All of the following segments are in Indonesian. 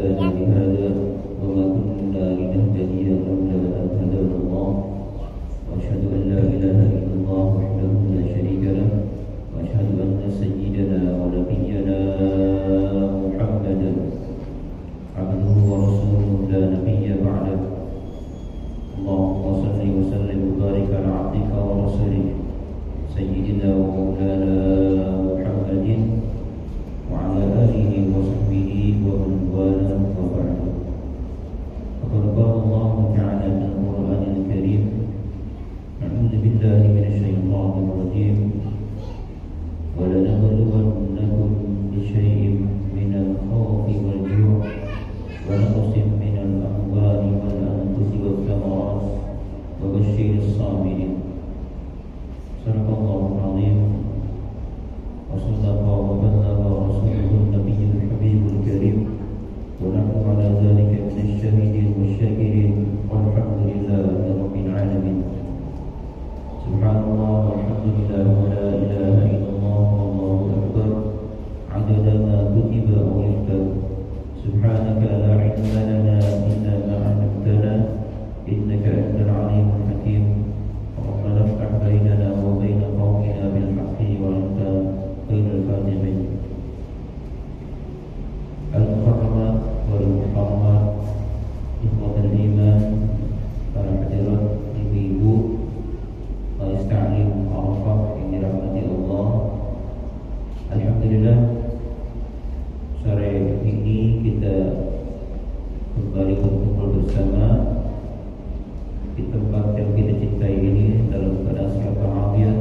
هدانا لهذا وما كنا لنهتدي لولا أن هدانا الله وأشهد أن لا إله إلا الله وحده لا شريك له وأشهد أن سيدنا ونبينا محمدا عبده ورسوله لا نبي بعده اللهم صل وسلم وبارك على عبدك ورسولك سيدنا ومولانا محمد وعلى آله وصحبه ومن والاه وبعد فقد قال الله تعالى في القرآن الكريم أعوذ بالله من الشيطان الرجيم ولنبلونكم بشيء من الخوف والجوع ونقص من الأموال والأنفس والثمرات وبشر الصابرين صدق الله العظيم وصدق وبلغ رسوله النبي الحبيب الكريم ونحن على ذلك من الشاهدين والشاكرين والحمد لله رب العالمين سبحان الله والحمد لله ولا إله إلا الله والله أكبر عدد ما كتب أو يكتب سبحانك لا علم لنا إلا ما علمتنا إنك أنت العليم الحكيم ربنا افتح بيننا وبين قومنا بالحق وأنت خير الفاتحين المحرمات والمحرمات إخوة الإيمان para hadirat ibu-ibu majelis ta'lim Arafah yang dirahmati Allah. Alhamdulillah sore ini kita kembali berkumpul bersama di tempat yang kita cintai ini dalam keadaan sehat walafiat.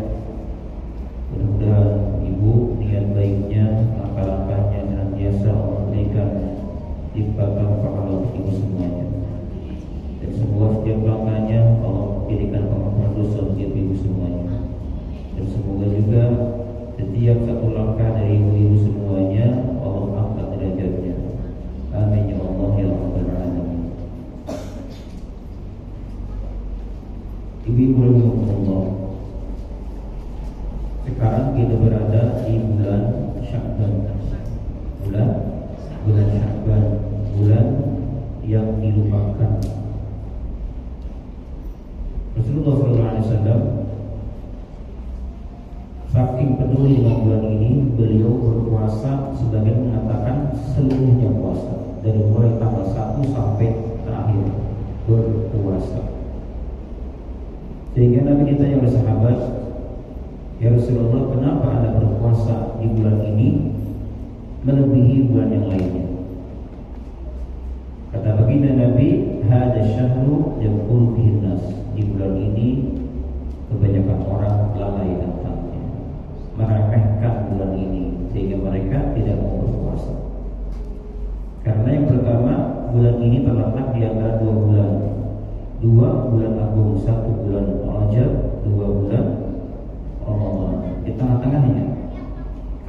Mudah-mudahan ibu niat baiknya, langkah-langkahnya senantiasa Allah berikan limpahkan pahala untuk ibu semuanya. Dan semua setiap langkahnya Allah berikan pengampunan dosa untuk ibu semuanya. Dan semoga juga setiap satu langkah dari ibu-ibu semuanya Allah angkat derajatnya. Amin ya Allah ya Rabbal Alamin. Ibu-ibu rahimahullah, sekarang kita berada di bulan Sya'ban. Bulan Sya'ban, bulan yang dilupakan. Rasulullah SAW saking peduli dengan bulan ini, beliau berpuasa sebagian mengatakan seluruhnya puasa dari mulai tanggal 1 sampai terakhir berpuasa. Sehingga Nabi kita yang bersahabat, ya Rasulullah, kenapa Anda berpuasa di bulan ini melebihi bulan yang lainnya? Kata baginda Nabi, hada syahru yaqulu fihi nas. Di bulan ini kebanyakan orang lalai tentangnya, meremehkan bulan ini sehingga mereka tidak mau berpuasa. Karena yang pertama, bulan ini terletak di antara dua bulan agung, satu bulan Rajab, dua bulan Ramadan. Di tengah-tengahnya,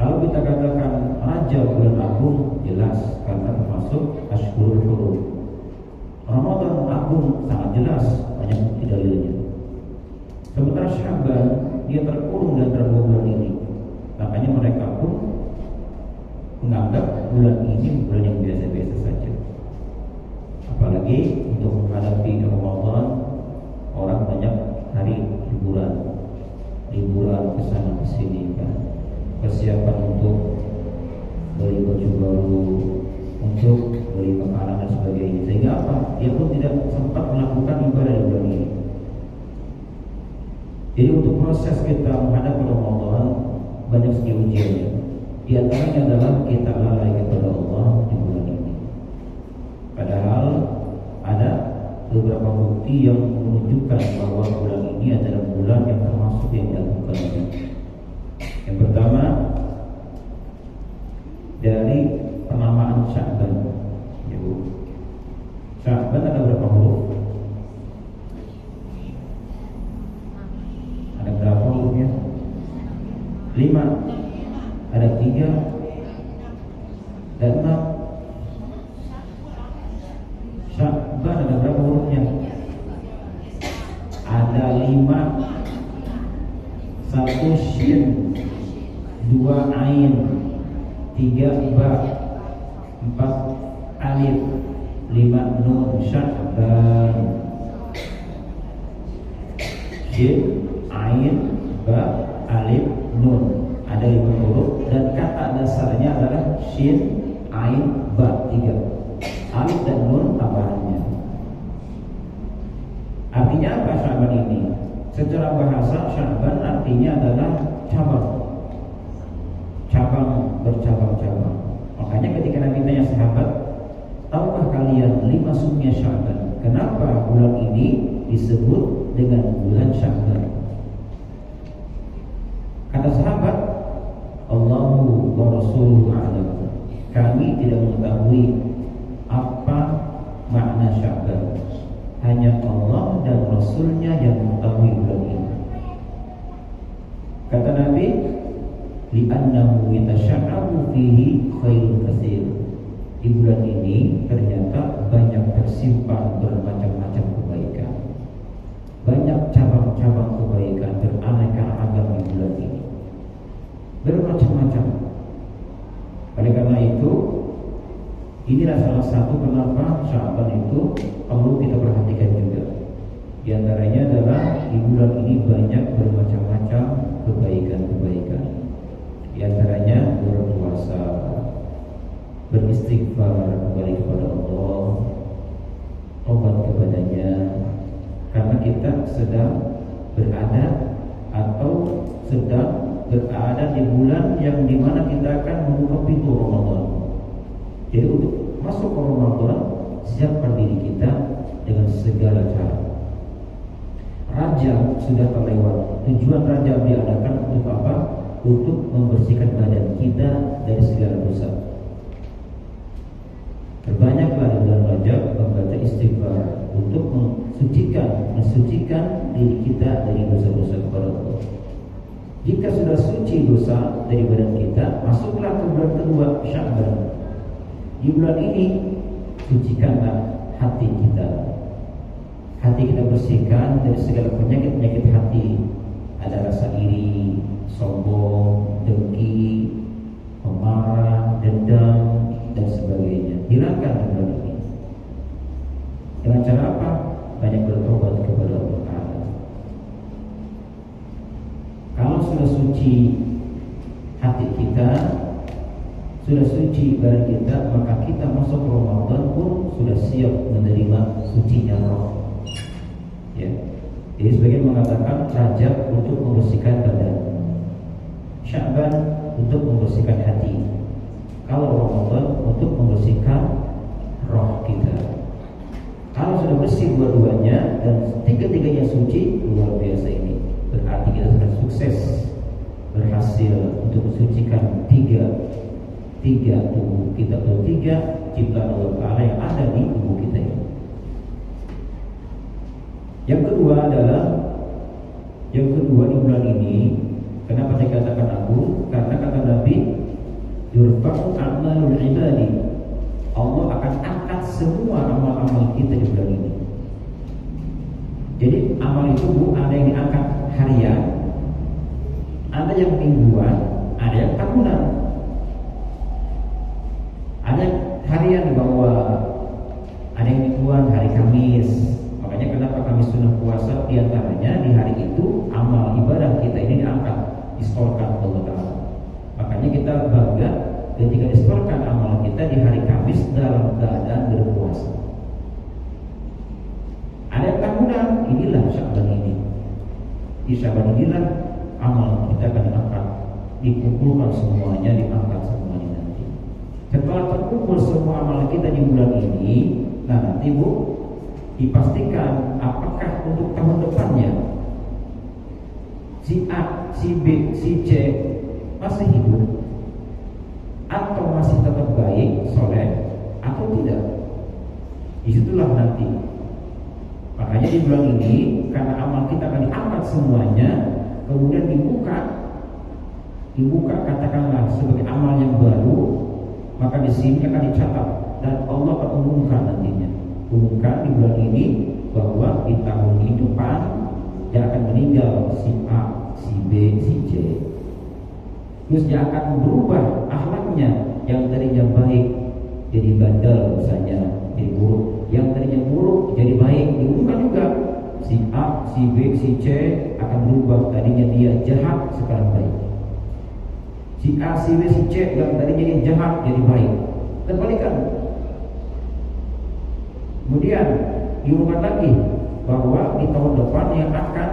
kalau kita katakan Rajab bulan agung, jelas karena termasuk Ashhurul Hurum. Ramadan agung sangat jelas, banyak bukti dalilnya. Sementara Sya'ban dia terkurung di antara dua bulan ini. Makanya mereka pun menganggap bulan ini bulan yang biasa-biasa saja. Apalagi untuk menghadapi Ramadan, orang banyak hari liburan kesana kesini kan, persiapan untuk beli baju baru, untuk beli makanan dan sebagainya. Sehingga apa? Dia pun tidak sempat melakukan ibadah di bulan ini. Jadi untuk proses kita menghadapi Ramadan banyak sekali ujiannya. Di antaranya adalah kita lalai kepada Allah di bulan ini. Padahal ada beberapa bukti yang menunjukkan bahwa bulan ini adalah bulan yang termasuk yang dilakukannya. Yang pertama, dari penamaan Sya'ban. Ya Bu, Sya'ban ada berapa huruf? Ada berapa hurufnya? 5. Ada 3 dan 6. Sya'ban ada berapa hurufnya? Ada 5. 1 shin, 2 ain, 3 ba, 4 al, alif, 5 nun Sya'ban, shin, ain, ba, alif, nun. Ada 5 huruf dan kata dasarnya adalah shin, ain, ba, 3. Alif dan nun tambahannya. Artinya apa Sya'ban ini? Secara bahasa Sya'ban artinya adalah cabang. Cabang, bercabang-cabang. Makanya ketika Nabi tanya sahabat, tahukah kalian 5 sunnah Sya'ban? Kenapa bulan ini disebut dengan bulan Sya'ban? Kata sahabat, Allahu wa rasuluhu a'lam. Kami tidak mengetahui apa makna Sya'ban. Hanya Allah dan Rasulnya yang mengetahui bulan ini. Kata Nabi, li'annahu yatasha'abu fihi khairun katsir. Di bulan ini ternyata banyak tersimpan bermacam-macam kebaikan. Banyak cabang-cabang kebaikan beraneka ragam di bulan ini. Bermacam-macam. Oleh karena itu, inilah salah satu kenapa Sya'ban itu perlu kita perhatikan juga. Di antaranya adalah di bulan ini banyak bermacam-macam kebaikan-kebaikan. Di antaranya berpuasa, beristighfar kembali kepada Allah, tobat kepadanya, karena kita sedang berada atau sedang berada di bulan yang dimana kita akan membuka pintu Ramadan. Jadi untuk masuk ke Ramadan, siapkan diri kita dengan segala cara. Rajab sudah terlewat. Tujuan Rajab diadakan untuk apa? Untuk membersihkan badan kita dari segala dosa. Berbanyaklah di bulan Rajab membaca istighfar untuk mensucikan diri kita dari dosa-dosa kepada Allah. Jika sudah suci dosa dari badan kita, masuklah ke bulan kedua Sya'ban. Di bulan ini sucikanlah hati kita. Hati kita bersihkan dari segala penyakit-penyakit hati. Ada rasa iri, sombong, dengki, pemarah, dendam, dan sebagainya. Hilangkan di bulan ini. Dengan cara apa? Banyak bertobat kepada Allah Ta'ala. Kalau sudah suci hati kita, sudah suci badan kita, maka kita masuk Ramadan pun sudah siap menerima sucinya roh. Ya. Jadi sebagian mengatakan Rajab untuk membersihkan badan, Sya'ban untuk membersihkan hati, kalau Ramadan untuk membersihkan roh kita. Kalau sudah bersih dua-duanya dan tiga-tiganya suci, luar biasa ini. Berarti kita sudah sukses, berhasil untuk mensucikan tiga tubuh kita, atau 3 ciptaan Allah Ta'ala yang ada di tubuh kita ini. Yang kedua di bulan ini, kenapa dikatakan agung? Karena kata Nabi, yurfa'u a'malul ibadi. Allah akan angkat semua amal-amal kita di bulan ini. Jadi amal itu ada yang diangkat harian, ada yang mingguan, ada yang tahunan. Ada yang harian di bawah, ada yang mingguan, hari Kamis. Makanya kenapa kami sunnah puasa, di antaranya di hari itu amal ibadah kita ini diangkat, disetorkan Allah Ta'ala. Makanya kita bangga ketika disetorkan amal kita di hari Kamis dalam keadaan berpuasa. Ada yang tahunan, inilah Sya'ban ini. Di Sya'ban inilah amal kita akan diangkat, dikumpulkan semuanya, diangkat semuanya nanti. Setelah terkumpul semua amal kita di bulan ini, nah nanti Bu, dipastikan apakah untuk tahun depannya si A, si B, si C masih hidup atau masih tetap baik, soleh atau tidak. Disitulah nanti. Makanya di bulan ini karena amal kita akan diangkat semuanya, kemudian dibuka katakanlah sebagai amal yang baru, maka di sini akan dicatat dan Allah akan umumkan nantinya. Umumkan di bulan ini bahwa di tahun ini depan dia akan meninggal si A, si B, si C. Terus dia akan berubah akhlaknya yang tadinya baik, jadi bandel misalnya, jadi buruk. Yang tadinya buruk jadi baik, diumumkan juga. Si A, si B, si C akan berubah. Tadinya dia jahat, sekarang baik. Si A, si B, si C yang tadinya dia jahat jadi baik. Terbalikan. Kemudian diumumkan lagi bahwa di tahun depan yang akan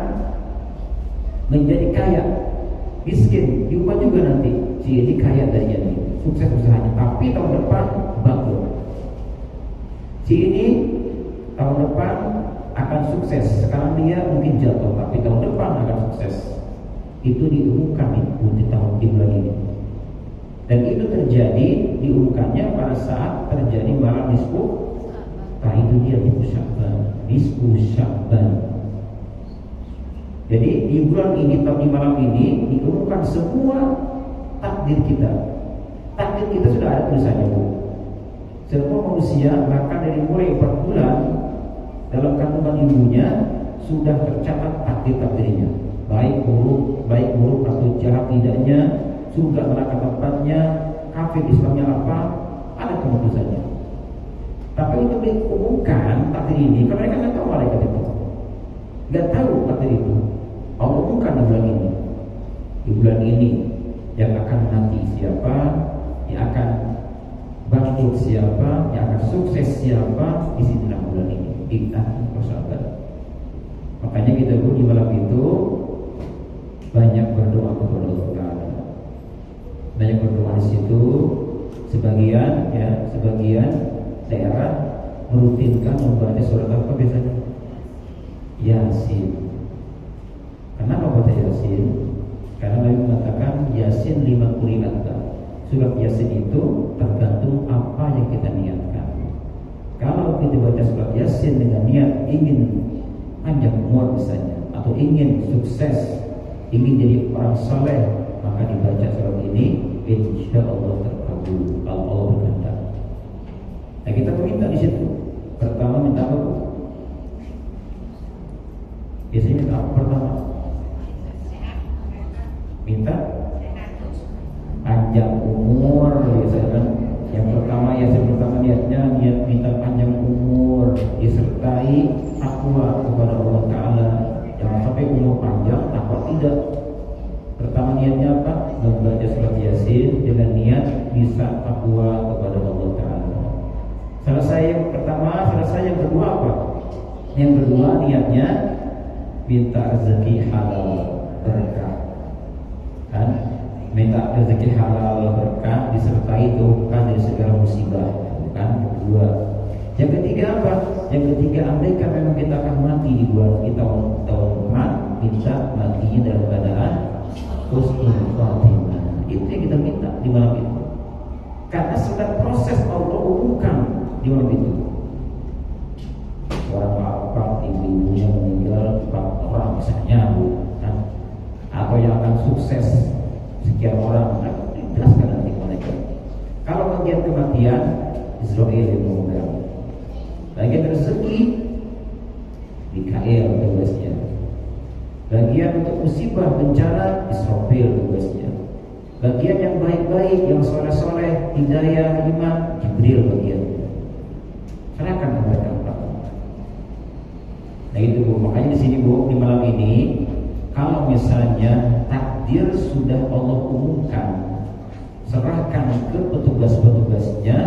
menjadi kaya, miskin, diubah juga nanti. Si ini kaya tadinya nih, sukses usahanya, tapi tahun depan bangkrut. Si ini tahun depan akan sukses, sekarang dia mungkin jatuh, tapi tahun depan akan sukses. Itu diumumkan di bulan ini. Dan itu terjadi, diumumkannya pada saat terjadi malam nisfu. Nah itu dia nisfu Sya'ban. Jadi di bulan ini, di malam ini diumumkan semua takdir kita. Takdir kita sudah ada tulisannya, Bu. Semua manusia bahkan dari mulai 4 bulan dalam kandungan ibunya sudah tercatat takdir-takdirnya, baik buruk atau jahat tidaknya, surga neraka tempatnya, kafir Islamnya apa, ada keputusannya. Tapi untuk diumumkan takdir ini, karena mereka nggak tahu malaikat itu, nggak tahu takdir itu. Allah umumkan di bulan ini yang akan nanti siapa, yang akan bangkrut siapa, yang akan sukses siapa, di sini bulan ini. Persahabat. Makanya kita pun di malam itu banyak berdoa kepada Allah Taala. Banyak berdoa di situ. Sebagian daerah merutinkan membaca surat apa biasanya? Yasin. Kenapa baca Yasin? Karena Nabi mengatakan Yasin 5 qira'at. Surat Yasin itu tergantung apa yang kita niatkan. Kalau kita baca surat Yasin dengan niat ingin panjang umur misalnya, atau ingin sukses, ingin jadi orang saleh, maka dibaca surat ini, insya Allah terkabul kalau Allah berkehendak. Nah kita meminta di situ. Pertama minta apa? Biasanya minta apa pertama? Minta panjang umur biasanya kan. Yang pertama niatnya minta panjang umur disertai takwa kepada Allah Taala. Jangan sampai umur panjang takwa tidak. Pertama niatnya apa? Membaca surat Yasin dengan niat bisa takwa kepada Allah Taala. Selesai yang pertama, selesai yang kedua apa? Yang kedua niatnya minta rezeki halal berkah. Kan? Minta rezeki halal berkah disertai jauhkan dari segala musibah. Kan? Kedua. Yang ketiga apa? Yang ketiga, andaikan memang kita akan mati di bulan kita tahun depan, minta matinya dalam keadaan husnul khatimah. Itu yang kita minta di malam itu. Karena sedang proses Allah umumkan di malam itu. Orang apa ibu-ibunya meninggal 4 orang misalnya, kan? Atau yang akan sukses sekian orang, jelaskan nanti mereka. Kalau bagian kematian, Israel yang memegang. Bagian rezeki, Mikael tugasnya. Bagian untuk musibah bencana, Israfil tugasnya. Bagian yang baik-baik, yang soleh-soleh, hidayah, iman, Jibril bagiannya. Serahkan kepada mereka. Nah itu Bu, makanya di sini Bu, di malam ini, kalau misalnya takdir sudah Allah umumkan, serahkan ke petugas-petugasnya,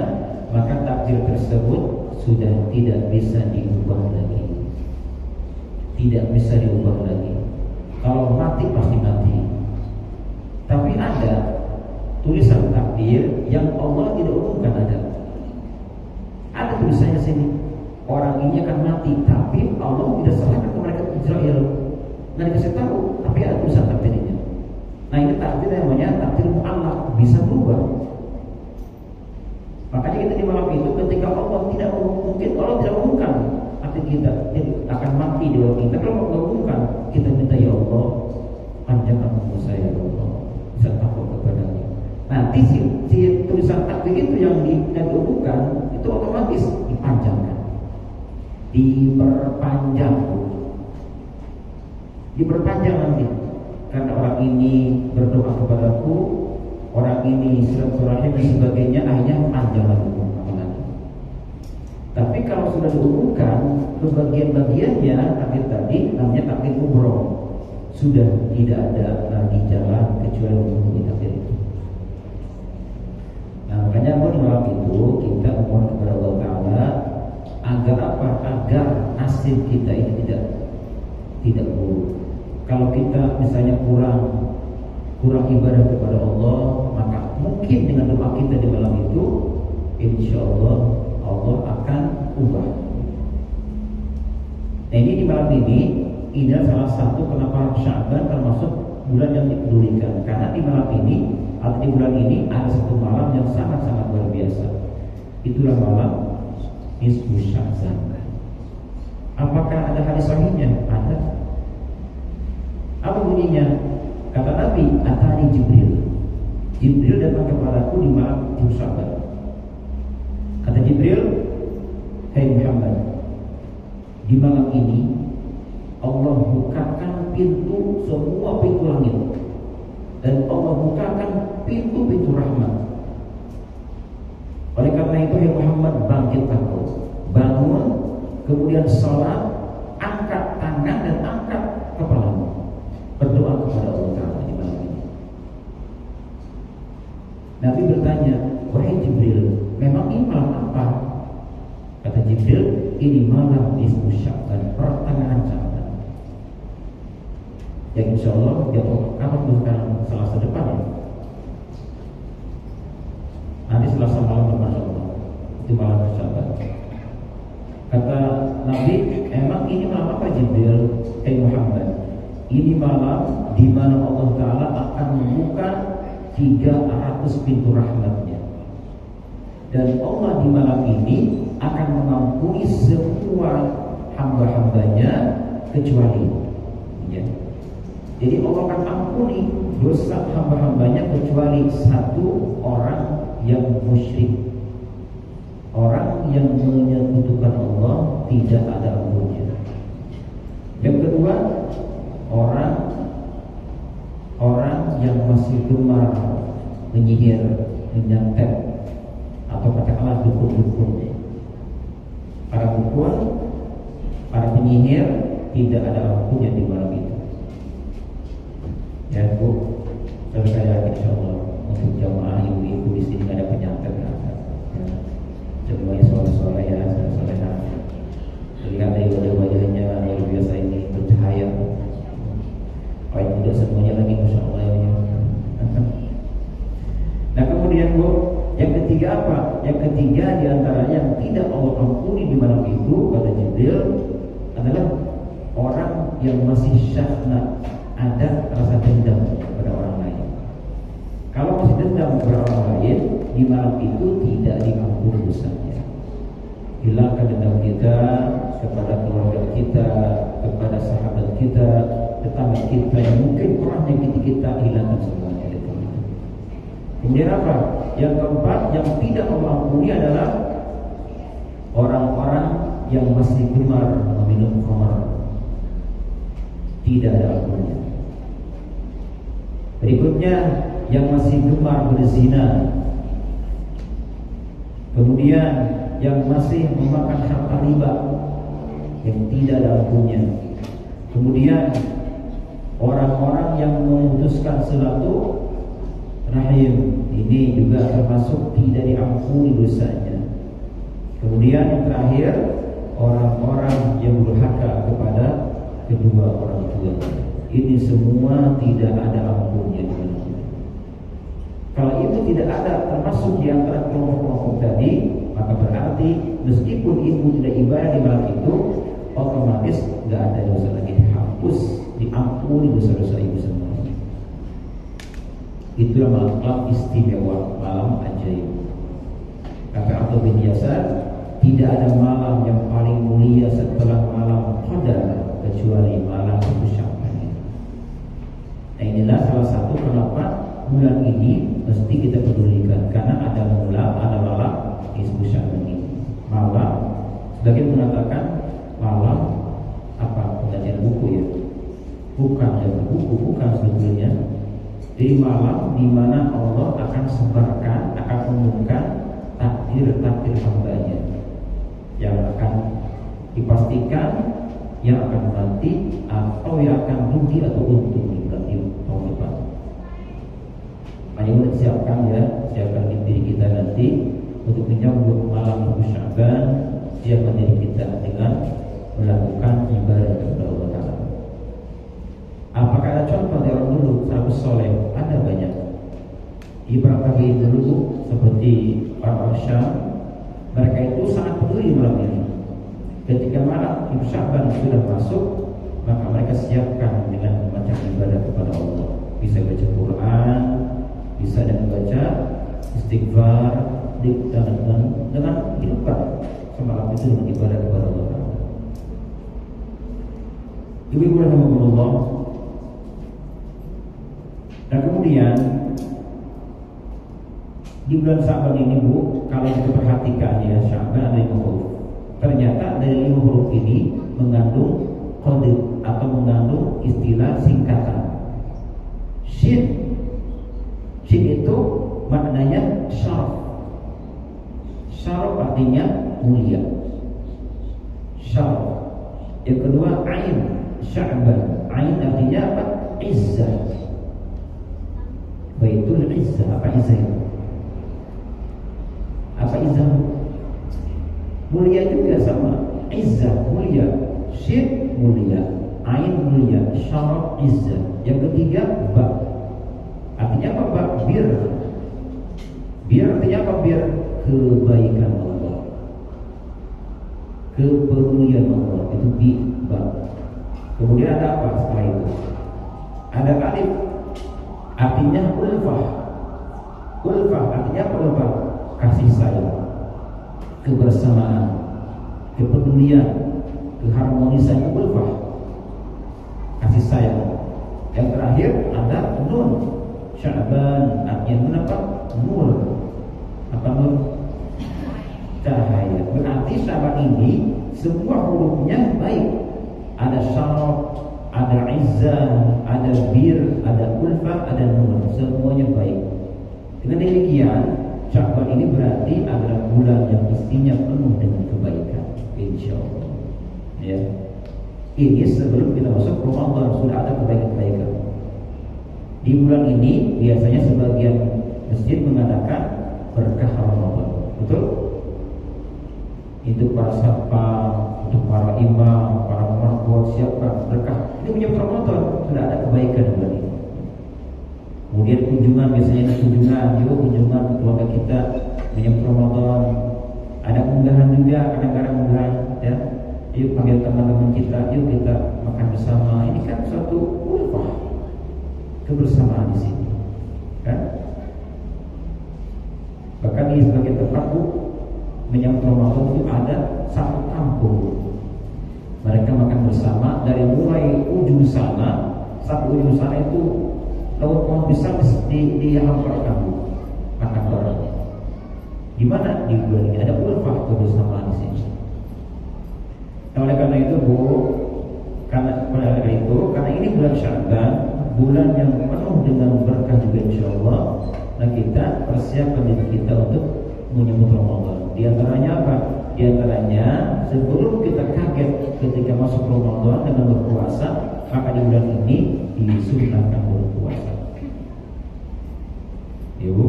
maka takdir tersebut sudah tidak bisa diubah lagi. Tidak bisa diubah lagi. Kalau mati pasti mati. Tapi ada tulisan takdir yang Allah tidak umumkan ada. Ada tulisannya sini. Orang ini akan mati, tapi Allah tidak serahkan ke mereka Israel. Nggak dikasih tahu, tapi ada tulisan takdirnya. Nah ini takdir namanya takdir mu'allaq, bisa berubah. Makanya kita di malam itu ketika Allah tidak mungkin Allah tidak umumkan takdir kita akan mati di waktu kita. Kalau Allah umumkan, kita minta ya Allah panjangkan umur saya ya Allah, bisa takut kepada-Nya. Nanti si tulisan takdir itu yang diumumkan itu otomatis dipanjangkan, diperpanjang nanti. Karena orang ini berdoa kepadaku, orang ini silaturahim dan sebagainya, akhirnya panjang lagi amalan. Tapi kalau sudah diumumkan ke bagian-bagiannya takdir tadi namanya takdir mubrom, sudah tidak ada lagi jalan kecuali menunggu takdir itu. Nah makanya di malam itu kita mohon kepada Allah Taala agar apa? Agar nasib kita ini tidak buruk. Kalau kita misalnya kurang ibadah kepada Allah, maka mungkin dengan doa kita di malam itu, insya Allah Allah akan ubah. Nah ini di malam ini adalah salah satu kenapa Sya'ban termasuk bulan yang dipedulikan, karena di malam ini atau di bulan ini ada satu malam yang sangat-sangat luar biasa. Itulah malam Nisfu Sya'ban. Apakah ada hadis sahihnya? Ada. Apa bunyinya? Kata Nabi, atani Jibril. Jibril datang kepadaku di malam Nisfu Sya'ban. Kata Jibril, hai Muhammad, di malam ini Allah bukakan semua pintu langit, dan Allah bukakan pintu rahmat. Oleh karena itu, hai Muhammad, bangkitlah kau, bangun, kemudian sholat, angkat tangan dan angkat kepalamu, berdoa kepada Allah Ta'ala di malam ini. Nabi bertanya, wahai Jibril, memang ini malam apa? Kata Jibril, ini malam Nisfu Sya'ban, pertengahan Sya'ban. Ya insya Allah kapan bukan Selasa depan ya? Nanti Selasa malam depan Allah, itu malam Sya'ban. Kata Nabi, emang ini malam apa Jibril? Muhammad, ini malam di mana Allah Ta'ala akan membuka 300 pintu rahmatnya. Dan Allah di malam ini akan mengampuni semua hamba-hambanya kecuali ya. Jadi Allah akan ampuni dosa hamba-hambanya kecuali satu orang yang musyrik, orang yang menyekutukan Allah, tidak ada ampunnya. Yang kedua, orang yang masih gemar menyihir, menyantet, atau katakanlah dukun-dukun. Para dukun, para penyihir tidak ada ampunnya di malam itu. Ya Bu, saya insya Allah untuk jamaah ibu-ibu di sini nggak ada penyantet, ya. Semuanya soleh-soleh ya, soleh-soleh. Terlihat dari wajah-wajahnya luar biasa ini bercahaya. Kain muda semuanya lagi, masya Allah ya. Nah kemudian Bu, yang ketiga apa? Yang ketiga diantara yang tidak Allah ampuni di malam itu, kata Jibril, adalah orang yang masih syahna, ada rasa dendam kepada orang lain. Kalau masih dendam kepada orang lain, di malam itu tidak diampuni dosanya. Hilangkan dendam kita kepada keluarga kita, kepada sahabat kita, tetangga kita yang mungkin pernah menyakiti kita, hilangkan semuanya. Kemudian apa? Yang keempat yang tidak Allah ampuni adalah orang-orang yang masih gemar meminum khamar. Tidak ada ampunnya. Berikutnya yang masih gemar berzina. Kemudian yang masih memakan harta riba, yang tidak ada ampunnya. Kemudian orang-orang yang memutuskan silaturahim, ini juga termasuk tidak diampuni dosanya. Kemudian yang terakhir, orang-orang yang durhaka kepada kedua orang tua. Ini semua tidak ada ampunnya. Kalau itu tidak ada termasuk di antara kelompok-kelompok tadi, maka berarti meskipun ibu tidak ibadah di malam itu, otomatis tidak ada dosa lagi, dihapus, diampuni dosa-dosa ibu semua. Itulah malam istimewa, malam ajaib. Kata Abu bin Yasar, tidak ada malam yang paling mulia setelah malam Qadar kecuali malam Sya'ban. Nah inilah salah satu kenapa bulan ini mesti kita pedulikan, karena ada malam Nisfu Sya'ban ini. Malam, sebagian mengatakan malam apa? Pembacaan buku ya? Bukan bukan sebetulnya. Di malam di mana Allah akan sebarkan, akan mengumumkan takdir-takdir hambanya, yang memastikan yang akan mati atau yang akan rugi atau untung di tahun depan. Mari kita siapkan diri kita nanti untuk menyambut malam Sya'ban. Siapkan diri kita dengan melakukan ibadah kepada Allah Ta'ala. Apakah ada contoh dari orang dulu salafus soleh? Ada banyak. Ibarat tabi'in dulu seperti orang Syam, mereka itu sangat peduli malam ini. Ketika malam Sya'ban sudah masuk, maka mereka siapkan dengan macam ibadah kepada Allah. Bisa baca Quran, bisa dengan baca istighfar, dengan hidupkan semalam itu dengan ibadah kepada Allah. Ibu-ibu rahimahullah. Dan kemudian di bulan Sya'ban ini Bu, kalau kita perhatikan ya, Sya'ban ada 5 huruf. Ternyata dari 5 huruf ini mengandung kode atau mengandung istilah singkatan. Shin itu maknanya syaraf. Syaraf artinya mulia. Syaraf. Yang kedua ain, Sya'ban. Ain artinya apa? Izzah. Baitul Izzah. Apa izzah itu? Apa izzah? Mulia juga sama. Izzah mulia, Syin mulia, Ain mulia, Syaraf izzah. Yang ketiga ba. Artinya apa ba? Bir. Bir artinya apa? Bir kebaikan Allah, kepedulian Allah. Itu bi ba. Kemudian ada apa setelah itu? Ada alif. Artinya ulfah. Ulfah artinya apa? Ulfah kasih sayang, kebersamaan, kepedulian, keharmonisan. Ulfah kasih sayang. Yang terakhir ada nun. Sya'ban artinya nun apa? Nur. Apa nur? Cahaya. Berarti Sya'ban ini semua hurufnya baik. Ada syaraf, ada izzah, ada bir, ada ulfah, ada nur. Semuanya baik. Dengan demikian Sya'ban ini berarti adalah bulan yang mestinya penuh dengan kebaikan, insyaallah. Ya. Ini sebelum kita masuk Ramadan sudah ada kebaikan-kebaikan. Di bulan ini biasanya sebagian masjid mengadakan berkah Ramadan. Betul? Itu para satpam, untuk para imam, para mertua siapkan berkah. Ini menyambut Ramadan, sudah ada kebaikan bulan ini. Kemudian kunjungan, biasanya ada kunjungan ke keluarga kita menyambut Ramadan. Ada unggahan juga, kadang-kadang unggahan ya. Yuk panggil teman-teman kita, yuk kita makan bersama. Ini kan suatu ulfah, kebersamaan di sini, kan? Bahkan di sebagian tempat Bu, menyambut Ramadan itu ada satu kampung. Mereka makan bersama dari mulai ujung sana sampai ujung sana itu laut pohon besar di hamparan makan bareng. Di mana? Di bulan ini ada ulfah kebersamaan di sini. Nah, oleh karena itu Bu, karena ini bulan Sya'ban, bulan yang penuh dengan berkah juga insyaallah. Nah, kita persiapkan diri kita untuk menyambut Ramadan. Di antaranya apa? Di antaranya sebelum kita kaget ketika masuk Ramadan dengan berpuasa, maka di bulan ini disunnahkan berpuasa. Ibu,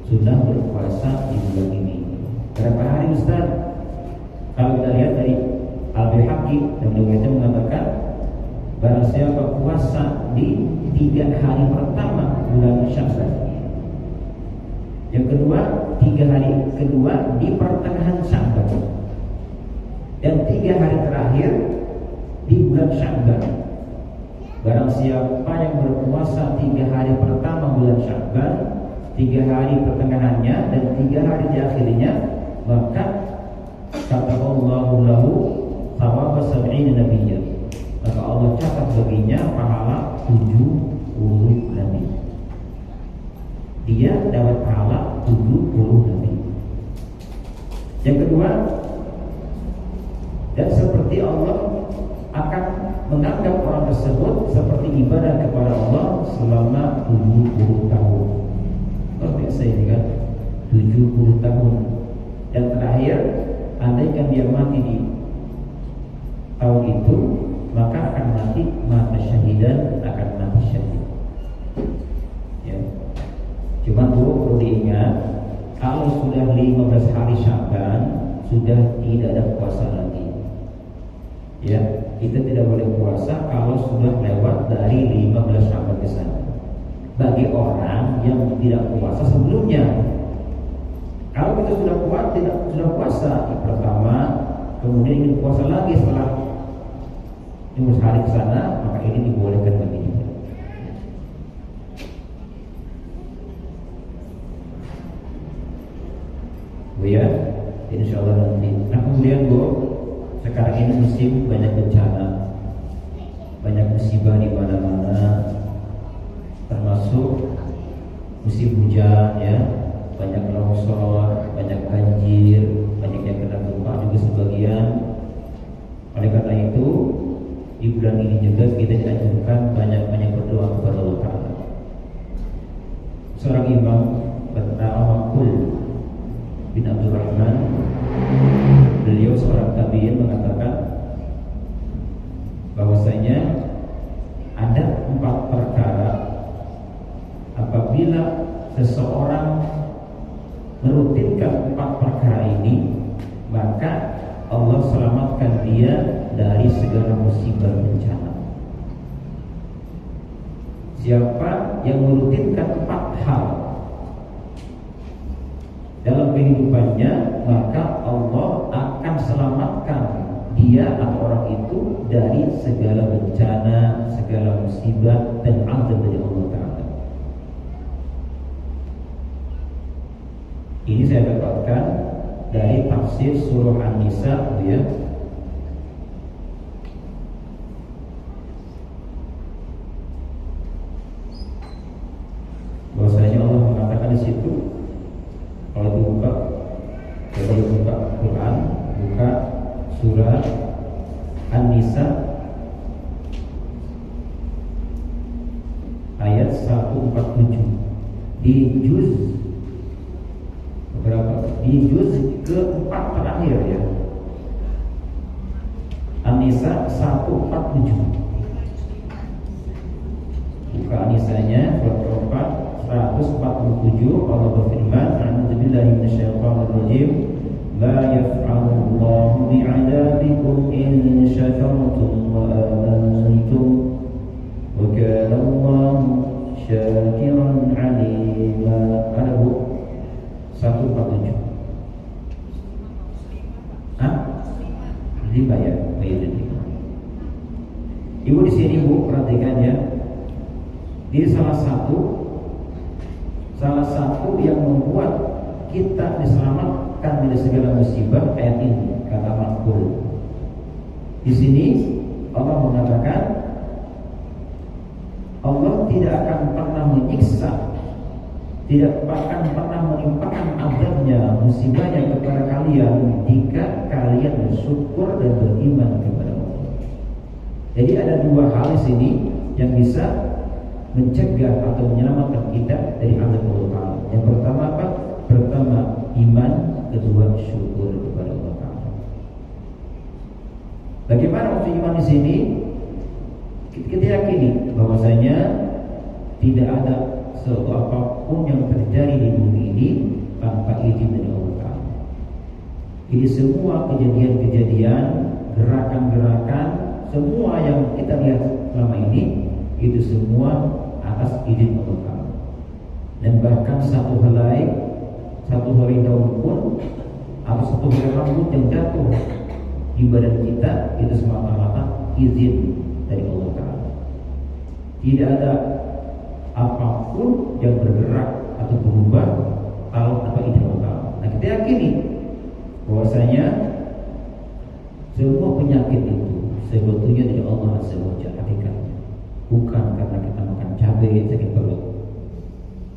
sunnah berpuasa di bulan ini. Berapa hari Ustaz? Kalau kita lihat dari Al-Baihaqi dan beliau mengatakan, barang siapa puasa di 3 hari pertama bulan Sya'ban. Yang kedua, 3 hari kedua di pertengahan Sya'ban. Dan 3 hari terakhir di bulan Sya'ban. Barang siapa yang berpuasa 3 hari pertama bulan Sya'ban, 3 hari pertengahannya dan 3 hari di akhirnya, maka kata Allahu lahu thawaba sab'ina nabiyya. Maka Allah catat baginya pahala 70 nabi. Dia dapat pahala 70 nabi. Yang kedua, dan seperti Allah akan menganggap orang tersebut seperti ibadah kepada Allah selama 70 tahun. Luar biasa ini kan, 70 tahun. Dan terakhir, andaikan dia mati di mata syahidan akan mati syahid. Ya. Cuma perlu diingat, kalau sudah 15 hari Sya'ban sudah tidak ada puasa lagi. Ya, kita tidak boleh puasa kalau sudah lewat dari 15 Sya'ban ke sana. Bagi orang yang tidak puasa sebelumnya. Kalau kita sudah puasa di pertama, kemudian ingin puasa lagi setelah 15 hari ke sana, maka ini dibolehkan bagi kita. Ya, insya Allah nanti. Nah kemudian sekarang ini musim banyak bencana, banyak musibah di mana-mana, termasuk musim hujan ya, banyak longsor, banyak banjir, banyak yang kena gempa juga sebagian. Oleh karena itu di bulan ini juga kita dianjurkan banyak-banyak berdoa kepada Allah Ta'ala. Seorang imam bernama Makul bin Abdurrahman, beliau seorang tabi'in mengatakan bahwasanya ada 4 perkara apabila seseorang merutinkan 4 perkara ini, maka Allah selamatkan dia dari segala musibah bencana. Siapa yang merutinkan 4 hal dalam kehidupannya, maka Allah akan selamatkan dia atau orang itu dari segala bencana, segala musibah dan azab dari Allah Ta'ala. Ini saya dapatkan dari tafsir surah An-Nisa ya. Bahwasanya Allah mengatakan di situ, kalau dibuka Quran, buka surah An-Nisa ayat 147 di juz berapa? Di juz ke-4 terakhir ya. An-Nisa 147. Buka An-Nisanya surat ke-4 147. Allah berfirman, "A'udzubillahi minasyaitonir rajim. La yaf'alullahu bi'adabikum in syakartum wa amantum. Wa kana Allahu syakiran 'alima." Ada Bu? 147. Hah? 5 ya? Baik. Ibu di sini Bu, perhatikan ya. Ini salah satu yang membuat kita diselamatkan dari segala musibah ayat ini, kata Makul. Di sini Allah mengatakan Allah tidak akan pernah menyiksa, tidak akan pernah menimpakan azabnya, musibahnya kepada kalian jika kalian bersyukur dan beriman kepada Allah. Jadi ada 2 hal di sini yang bisa mencegah atau menyelamatkan kita dari azab Allah Ta'ala. Yang pertama apa? Pertama iman, kedua syukur kepada Allah Ta'ala. Bagaimana maksud iman di sini? Kita yakini bahwasanya tidak ada sesuatu apapun yang terjadi di bumi ini tanpa izin dari Allah Ta'ala. Jadi semua kejadian-kejadian, gerakan-gerakan, semua yang kita lihat selama ini itu semua atas izin Allah Ta'ala. Dan bahkan satu helai daun pun atau satu helai rambut yang jatuh di badan kita itu semata-mata izin dari Allah Ta'ala. Tidak ada apapun yang bergerak atau berubah kalau tanpa izin Allah Ta'ala. Nah kita yakini bahwasanya semua penyakit itu sebetulnya dari Allah Azza wa Jalla, hakikatnya bukan karena kita makan cabai sakit perut.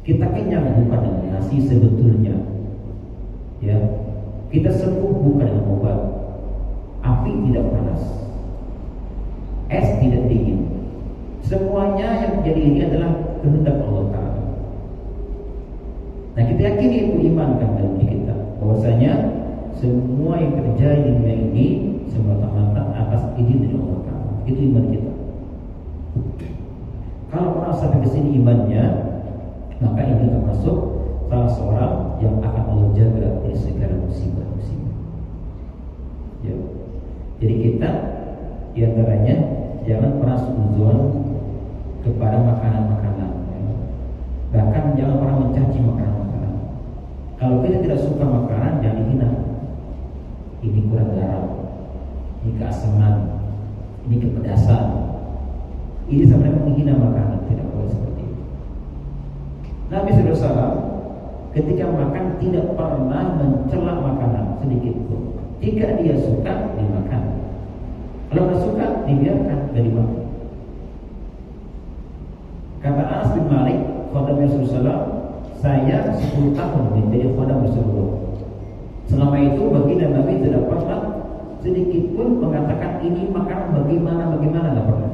Kita kenyang bukan dengan nasi sebetulnya. Ya, kita sembuh bukan dengan obat. Api tidak panas, es tidak dingin. Semuanya yang terjadi ini adalah kehendak Allah Ta'ala. Nah kita yakini itu, imankan dalam diri kita bahwasanya semua yang terjadi di dunia ini semata-mata atas izin dari Allah Ta'ala. Itu iman kita. Kalau orang sampai ke sini imannya, maka ini termasuk salah seorang yang akan Allah jaga dari segala musibah-musibah. Ya. Jadi kita diantaranya jangan pernah suudzon kepada makanan-makanan. Ya. Bahkan jangan pernah mencaci makanan-makanan. Kalau kita tidak suka makanan, jangan dihina. Ini kurang garam, ini keasaman, ini kepedasan. Ini sebenarnya menghina makanan, tidak boleh seperti itu. Nabi SAW ketika makan tidak pernah mencela makanan sedikit pun. Jika dia suka, dimakan. Kalau tidak suka, dibiarkan, tidak dimakan. Kata Anas bin Malik, khadam Rasulullah, saya 10 tahun menjadi khadam Rasulullah. Selama itu baginda Nabi tidak pernah sedikit pun mengatakan ini makanan bagaimana, tidak pernah.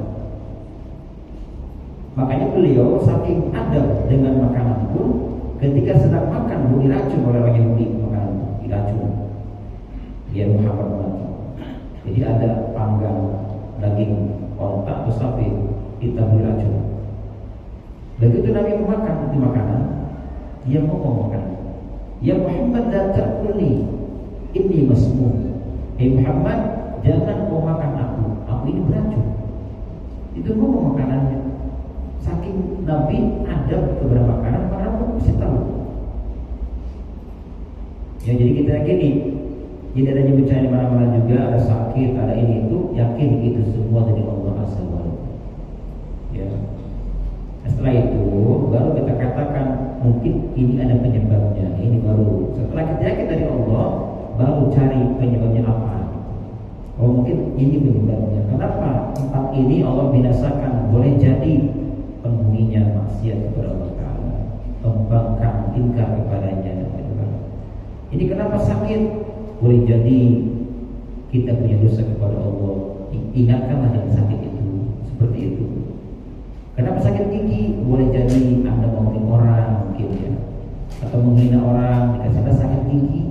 Makanya beliau saking adab dengan makanan pun, ketika sedang makan diracun oleh orang Yahudi, makanan diracun. Dia Muhammad mati. Jadi ada panggang daging onta atau sapi hitam diracun. Begitu Nabi memakan itu makanan, dia ngomong makan. Ya Muhammad la ta'kulni inni masmum. Muhammad, jangan kau makan aku ini beracun. Itu ngomong makanannya. Saking Nabi ada beberapa makanan, para pun mesti tahu. Ya, jadi kita yakini, jadi adanya bencana di mana-mana juga, ada sakit, ada ini itu, yakin itu semua dari Allah SWT. Ya. Setelah itu baru kita katakan mungkin ini ada penyebabnya. Ini baru setelah kita yakin dari Allah, baru cari penyebabnya apa. Oh mungkin ini penyebabnya. Kenapa tempat ini Allah binasakan? Boleh jadi penghuninya maksiat kepada Allah Ta'ala, membangkang ingkar kepadanya. Ini kenapa sakit? Boleh jadi kita punya dosa kepada Allah. Ingatkanlah yang sakit itu. Seperti itu. Kenapa sakit gigi? Boleh jadi Anda ngomongin orang mungkin ya, atau menghina orang, dikasih sakit gigi.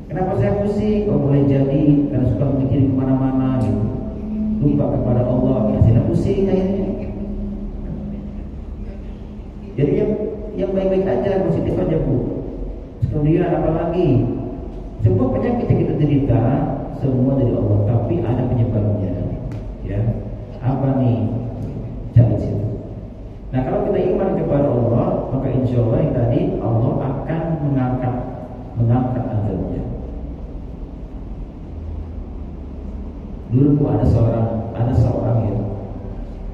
Kenapa saya pusing? Oh boleh jadi karena suka mikirin kemana-mana gitu, lupa kepada Allah, saya pusing akhirnya. Jadi yang baik-baik aja, positif aja Bu. Kemudian apa lagi? Semua penyakit yang kita derita semua dari Allah, tapi ada penyebabnya. Ya, apa nih? Cari situ. Nah kalau kita iman kepada Allah, maka insya Allah yang tadi Allah akan mengangkat azabnya. Dulu ada seorang ya,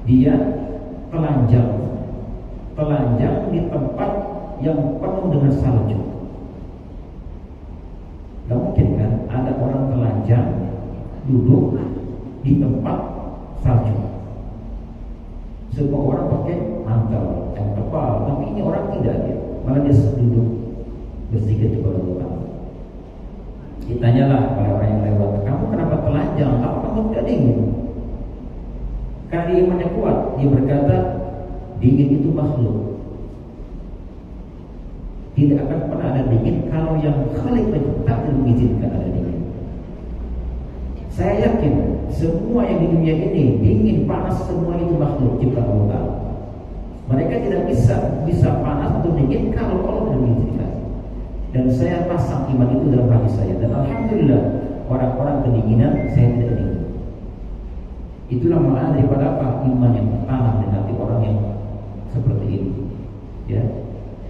dia telanjang di tempat yang penuh dengan salju. Gak mungkin kan ada orang telanjang duduk di tempat salju. Semua orang pakai mantel yang tebal, tapi ini orang tidak, ya. Malah dia duduk berzikir kepada Allah. Ditanyalah oleh orang yang lewat, kamu kenapa telanjang? Apa kamu tidak dingin? Karena dia imannya kuat, dia berkata, dingin itu makhluk. Tidak akan pernah ada dingin kalau yang Khalik pencipta tidak mengizinkan ada dingin. Saya yakin semua yang di dunia ini dingin, panas, semua itu makhluk ciptaan Allah. Mereka tidak bisa panas atau dingin kalau Allah tidak mengizinkan. Dan saya pasang iman itu dalam hati saya. Dan alhamdulillah orang-orang kedinginan saya tidak dingin. Itulah makna daripada apa? Iman yang tanam di hati orang yang seperti ini. Ya.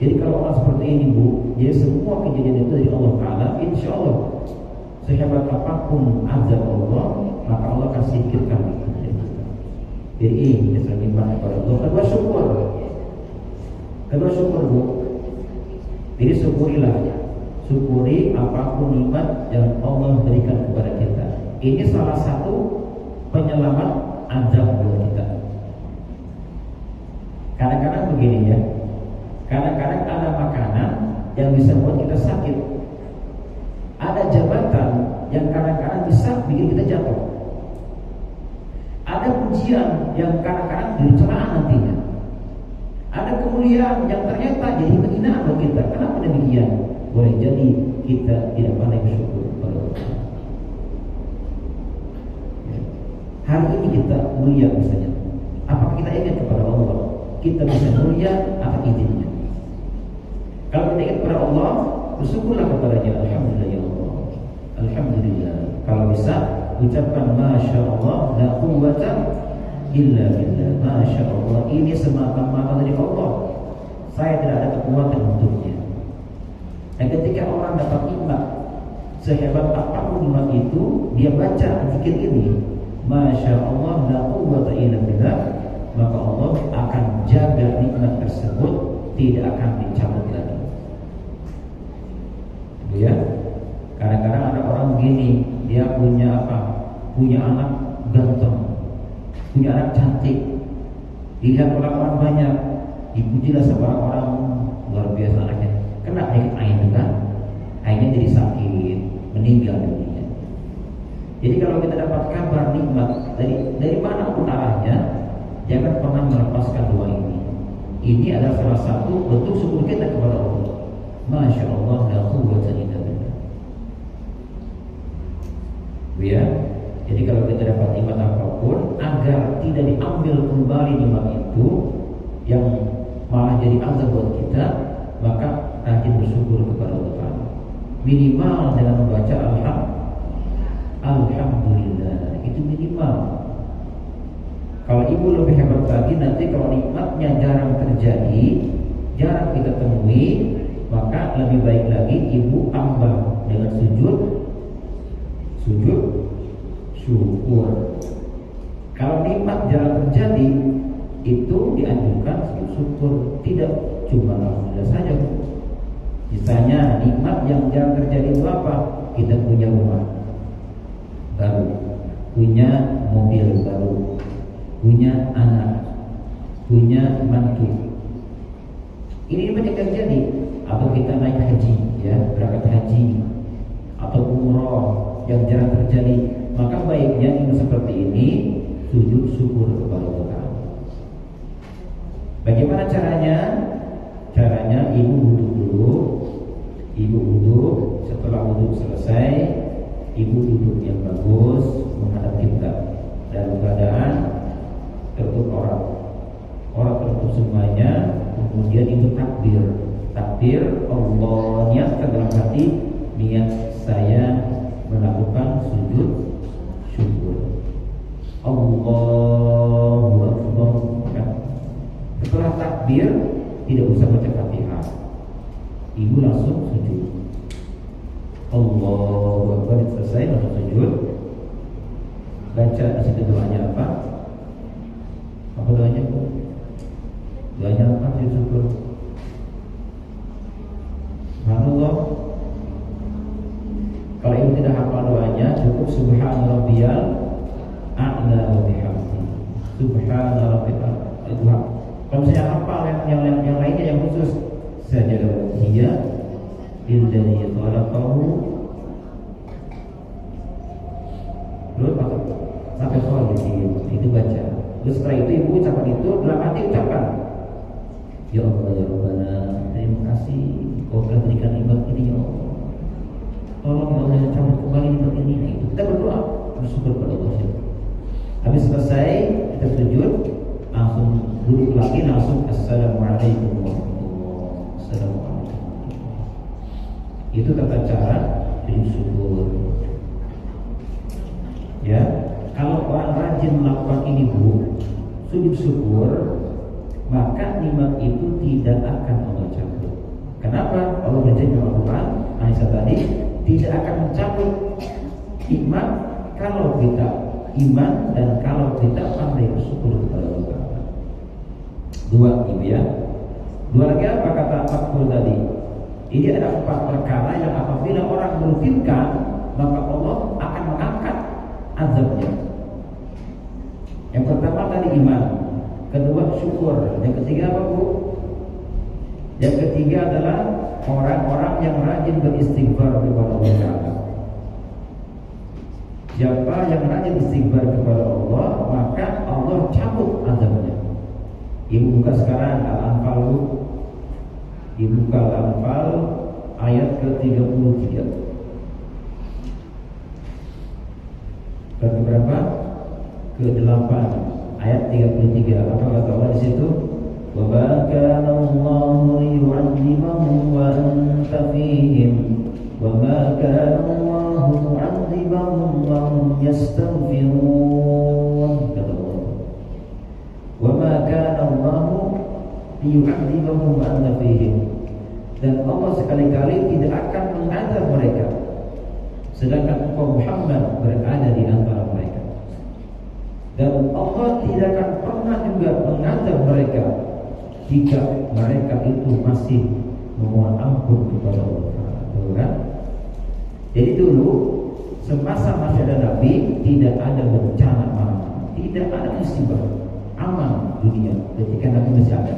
Jadi kalau orang seperti ini Bu, jadi semua kejadian itu dari Allah Ta'ala, insya Allah sehebat apapun azab Allah, maka Allah akan singkirkan itu. Jadi ini dasar iman kepada Allah. Kedua syukur Bu. Jadi syukuri apapun nikmat yang Allah berikan kepada kita. Ini salah satu penyelamat azab buat kita. Kadang-kadang begini ya, kadang-kadang ada makanan yang bisa membuat kita sakit. Ada jabatan yang kadang-kadang bisa bikin kita jatuh. Ada pujian yang kadang-kadang jadi celaan nantinya. Ada kemuliaan yang ternyata jadi penghinaan bagi kita. Kenapa demikian? Boleh jadi kita tidak pandai bersyukur kepada Allah. Hari ini kita mulia misalnya, apakah kita kita bisa mulia atas izinnya. Kalau kita ingat kepada Allah, bersyukurlah kepadanya. Alhamdulillah ya Allah, alhamdulillah. Kalau bisa ucapkan Masya Allah la quwwata illa billah. Masya Allah, ini semata-mata dari Allah, saya tidak ada kekuatan untuknya. Dan ketika orang dapat nikmat sehebat apapun nikmat itu, dia baca zikir ini, Masya Allah la quwwata illa billah, maka Allah akan jaga nikmat tersebut, tidak akan dicabut lagi. Ya, kadang-kadang ada orang begini, dia punya apa? Punya anak ganteng, punya anak cantik, dilihat orang-orang banyak, dipujilah sama orang luar biasa anaknya. Kena penyakit ain juga, ainnya jadi sakit, meninggal dunia. Jadi kalau kita dapat kabar nikmat dari mana pun arahnya, jangan pernah melepaskan doa ini. Ini adalah salah satu bentuk syukur kita kepada Allah. Masya Allah la quwwata illa billah. Ya, jadi kalau kita dapat nikmat apapun, agar tidak diambil kembali nikmat itu yang malah jadi azab buat kita, maka rajin bersyukur kepada Allah. Minimal dengan membaca alhamdulillah, itu minimal. Kalau ibu lebih hebat lagi, nanti kalau nikmatnya jarang terjadi, jarang kita temui, maka lebih baik lagi ibu tambah dengan sujud syukur. Kalau nikmat jarang terjadi, itu dianjurkan sujud syukur, tidak cuma alhamdulillah saja. Misalnya nikmat yang jarang terjadi itu apa? Kita punya rumah baru, punya mobil baru, punya anak, punya mantu. Ini banyak terjadi. Atau kita naik haji, ya, berangkat haji, atau umroh yang jarang terjadi, maka baiknya ini seperti ini, sujud syukur kepada Allah. Bagaimana caranya? Caranya ibu wudhu dulu. Ibu wudhu, setelah wudhu selesai, ibu duduk yang bagus menghadap kiblat dalam keadaan tertutup orang tertutup semuanya. Kemudian ibu takbir Allah, niatkan dalam hati, niat saya melakukan sujud syukur. Allahu Akbar. Setelah takbir tidak usah baca Fatihah, ibu langsung sujud. Allahu Akbar, selesai langsung sujud. Baca di situ doanya apa? Apa doanya? Doanya apa? Sujud syukur. Subhanallah. Kalau ibu tidak hafal doanya, cukup Subhana rabbiyal a'la wa bihamdi. Subhana rabbiyal a'la. Kalau misalnya hafal yang lainnya yang khusus, sajada wajhiya lillazi khalaqahu. Terus sampai khalidin, itu baca. Terus setelah itu ibu ucapkan itu, dalam hati ucapkan, ya Allah ya Rabbana, terima kasih Kau telah berikan nikmat ini ya Allah. Tolong ya Allah, cabut kembali nikmat ini. Nah, itu kita berdoa, bersyukur kepada Allah. Habis selesai kita sujud, langsung duduk lagi, langsung Assalamualaikum warahmatullahi wabarakatuh. Itu tata cara bersyukur. Ya, kalau orang rajin melakukan ini bu, sujud syukur, maka nikmat itu tidak akan Allah cabut. Kenapa? Allah berjanji dalam Al-Quran, Aisyah tadi, tidak akan mencabut nikmat kalau kita iman dan kalau kita pandai bersyukur kepada Allah. Dua ibu ya. Dua lagi apa kata Fakul tadi? Ini ada 4 perkara yang apabila orang berfirman, maka Allah akan mengangkat azabnya. Yang pertama tadi iman, kedua syukur, yang ketiga apa bu? Yang ketiga adalah orang-orang yang rajin beristighfar kepada Allah. Siapa yang rajin istighfar kepada Allah, maka Allah cabut azabnya. Ibu buka sekarang Al-Anfal. Dibuka Al-Anfal ayat ke-33. Berapa? Ke-8 ayat 33. Apa kata Allah di situ? wa ma kana Allahu liyu'adzibahum wa anta fihim wa ma kana Allahu mu'adzibahum wa hum yastaghfirun. Kata Allah, wa ma kana Allahu liyu'adzibahum wa anta fihim, dan Allah sekali-kali tidak akan mengazab mereka sedangkan engkau Muhammad berada di antara mereka. Dan Allah tidak akan pernah juga mengazab mereka jika mereka itu masih memohon ampun kepada Allah. Kan? Jadi dulu semasa masih ada Nabi tidak ada bencana mana-mana, tidak ada musibah, aman dunia ketika Nabi masih ada.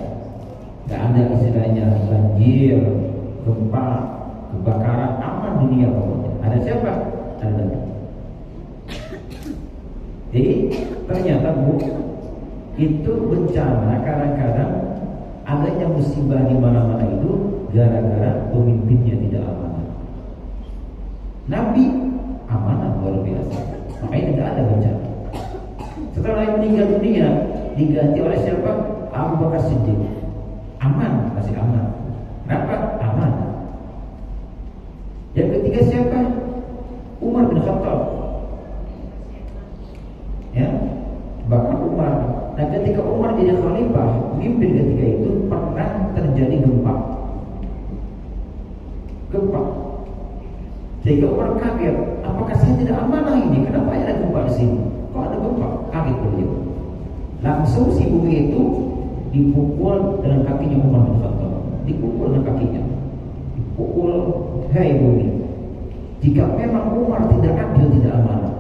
Tidak ada istilahnya banjir, gempa, kebakaran, aman dunia pokoknya. Ada siapa? Ada Nabi. Jadi ternyata Bu, itu bencana kadang-kadang adanya musibah di mana-mana itu gara-gara pemimpinnya tidak amanah. Nabi amanah luar biasa, makanya tidak ada bencana. Setelah Nabi meninggal dunia diganti oleh siapa? Abu Bakar Siddiq. Aman, masih aman. Kenapa? Aman. Yang ketiga siapa? Umar bin Khattab. Ya, bahkan Umar. Nah, ketika Umar jadi khalifah, mimpin ketika itu pernah terjadi gempa. Sehingga Umar kaget, apakah saya tidak amanah ini? Kenapa ada gempa di sini? Kok ada gempa? Kaget beliau. Langsung si bumi itu dipukul dengan kakinya Umar bin Khattab. Dipukul dengan kakinya. Dipukul, hei bumi, jika memang Umar tidak adil, tidak amanah,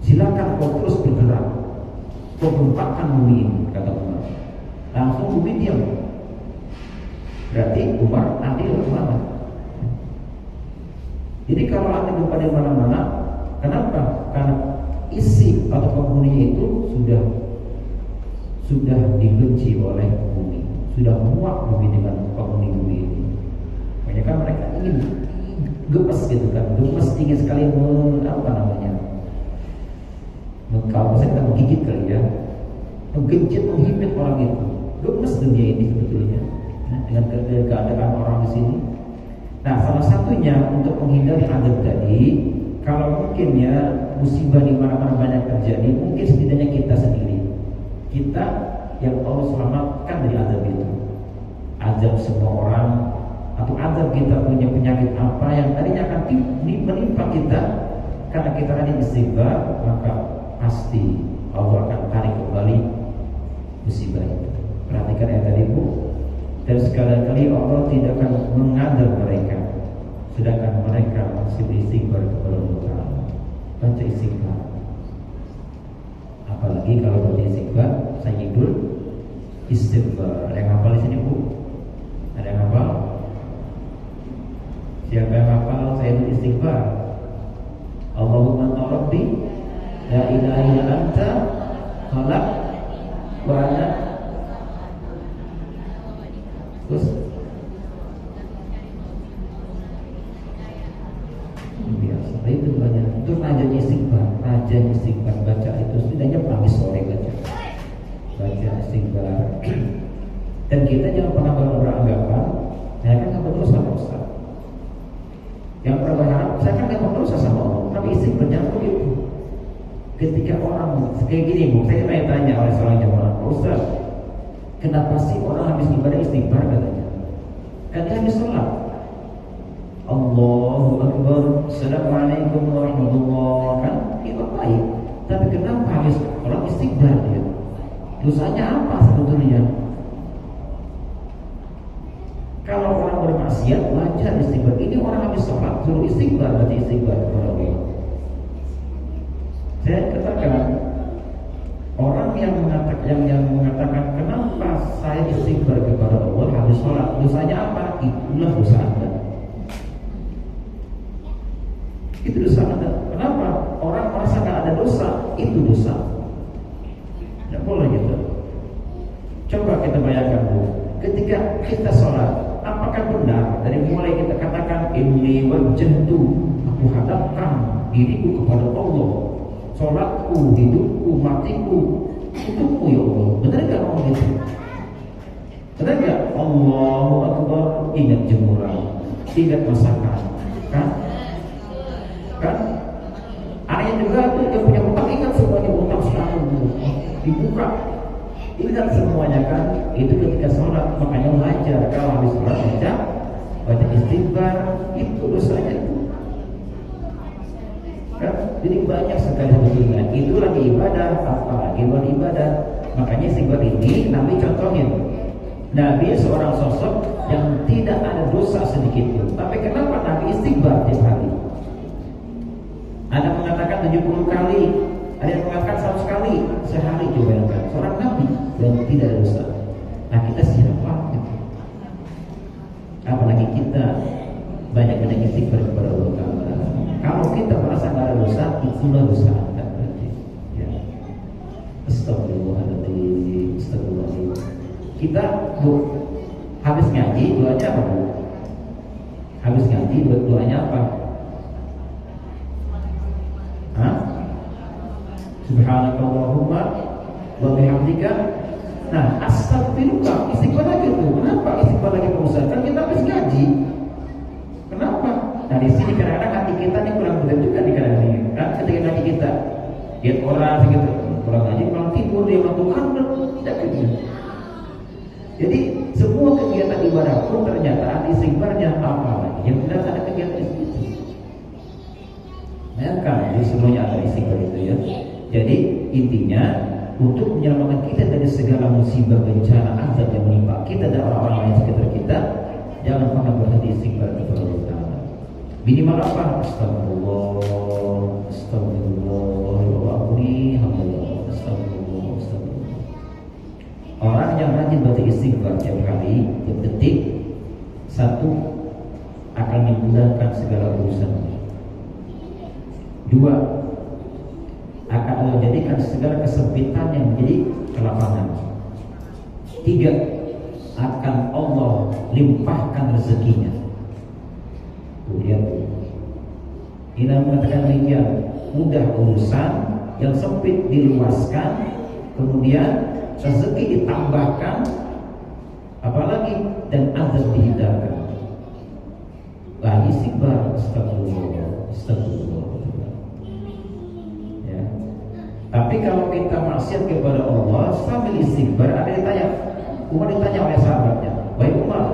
silakan kau terus bergerak, kau gempakkan bumi ini, kata Umar. Langsung bumi diam. Berarti Umar adil amanah. Jadi kalau ada gempa di mana-mana, kenapa? Karena isi atau penghuninya itu sudah dibenci oleh bumi, sudah muak bumi dengan penghuni bumi ini. Makanya kan mereka ingin gemes gitu kan, gemes ingin sekali kalau saya kita menggigit kali ya, menggigit, menghipit orang itu. Gemes dunia ini sebetulnya dengan keadaan orang di sini. Nah, salah satunya untuk menghindari adab tadi, kalau mungkin ya musibah di mana-mana banyak terjadi, mungkin setidaknya kita sendiri, kita yang Allah selamatkan dari azab itu. Azab semua orang, atau azab kita punya penyakit apa yang tadinya akan menimpa kita, karena kita rajin istighfar, maka pasti Allah akan tarik kembali musibah itu. Perhatikan yang tadi Bu. Dan sekali-kali Allah tidak akan mengadab mereka sedangkan mereka masih beristighfar kepada Allah. Baca istighfar. Apalagi kalau baca istighfar, Sayyidul Istighfar. Ada yang hafal di sini Bu? Ada yang hafal? Siapa yang hafal Sayyidul Istighfar? Allahumma anta rabbi la ilaha illa anta khalaq wa ana. Terus biasa itu banyak. Itu raja istighfar baca itu setidaknya pagi sore baca istighfar. Dan kita jangan pernah beranggapan saya kan nggak berdosa. Yang pernah berharap saya kan nggak berdosa sama Allah, tapi istighfar jangan begitu. Ketika orang kayak gini Bu, saya tanya oleh seorang jemaah, Ustaz, kenapa sih orang habis ibadah istighfar katanya? Kan dia habis sholat, Allahu Akbar, Assalamualaikum warahmatullahi wabarakatuh, kan itu baik. Tapi kenapa habis orang istighfar dia? Dosanya apa sebetulnya? Kalau orang bermaksiat wajar istighfar. Ini orang habis sholat suruh istighfar, baca istighfar kepada Allah. Saya katakan, orang yang mengatakan kenapa saya istighfar kepada Allah habis sholat, dosanya apa? Itulah dosa Anda. Itu dosa Anda. Kenapa? Orang merasa nggak ada dosa, itu dosa. Tidak boleh gitu. Coba kita bayangkan Bu, ketika kita sholat, apakah benar dari mulai kita katakan inni wajjahtu, aku hadapkan diriku kepada Allah, sholatku, hidupku, matiku untukmu ya Allah, benar nggak ngomong gitu? Benar nggak? Allahu Akbar, ingat jemuran, ingat masakan, kan? Kan? Ada juga tuh yang punya utang, ingat semuanya utang selalu dibuka, ingat semuanya kan? Itu ketika sholat, makanya belajar kalau habis sholat baca istighfar, itu dosanya itu. Kan? Jadi banyak sekali sebetulnya. Itu lagi ibadah, apalagi luar ibadah. Makanya istighfar ini Nabi contohin. Nabi seorang sosok yang tidak ada dosa sedikit pun. Tapi kenapa Nabi istighfar tiap hari? Ada mengatakan 70 kali, ada yang mengatakan 100 kali sehari. Coba bayangkan, seorang Nabi yang tidak ada dosa. Nah kita siapa? Apalagi kita banyak istighfar kepada Allah. Kalau kita merasa tidak ada dosa, itulah dosa Anda berarti. Ya. Astagfirullahaladzim, astagfirullahaladzim. Kita habis ngaji doanya apa Bu? Habis ngaji doanya apa? Hah? Subhanakallahumma wa bihamdika. Nah, astagfirullah, istighfar lagi tuh. Kenapa istighfar lagi Pak Ustaz? Kan kita habis ngaji. Kenapa? Nah di sini kadang-kadang hati kita ini kurang benar juga nih kadang-kadang ini. Kan ketika ngaji kita lihat orang segitu, orang ngaji malam tidur dia melakukan tidak gitu. Jadi semua kegiatan ibadah pun ternyata ada istighfarnya apa lagi? Yang benar ada kegiatan itu. Nah kan, jadi semuanya ada istighfar itu ya. Jadi intinya untuk menyelamatkan kita dari segala musibah, bencana, azab yang menimpa kita dan orang-orang lain sekitar kita, jangan pernah berhenti istighfar kepada Allah Ta'ala. Minimal apa? Astagfirullah, astagfirullah, astagfirullah, astagfirullah. Orang yang rajin baca istighfar tiap hari, tiap detik, satu akan memudahkan segala urusan. Dua, akan Allah jadikan segala kesempitan yang menjadi kelapangan. Tiga, akan Allah limpahkan rezekinya. Lihat, ini mengatakan demikian, mudah urusan yang sempit diluaskan, kemudian rezeki ditambahkan, apalagi dan azab dihindarkan. Lagi istighfar, astagfirullah, astagfirullah. Ya. Tapi kalau kita maksiat kepada Allah sambil istighfar, ada yang ditanya, Umar ditanya oleh sahabatnya, baik Umar,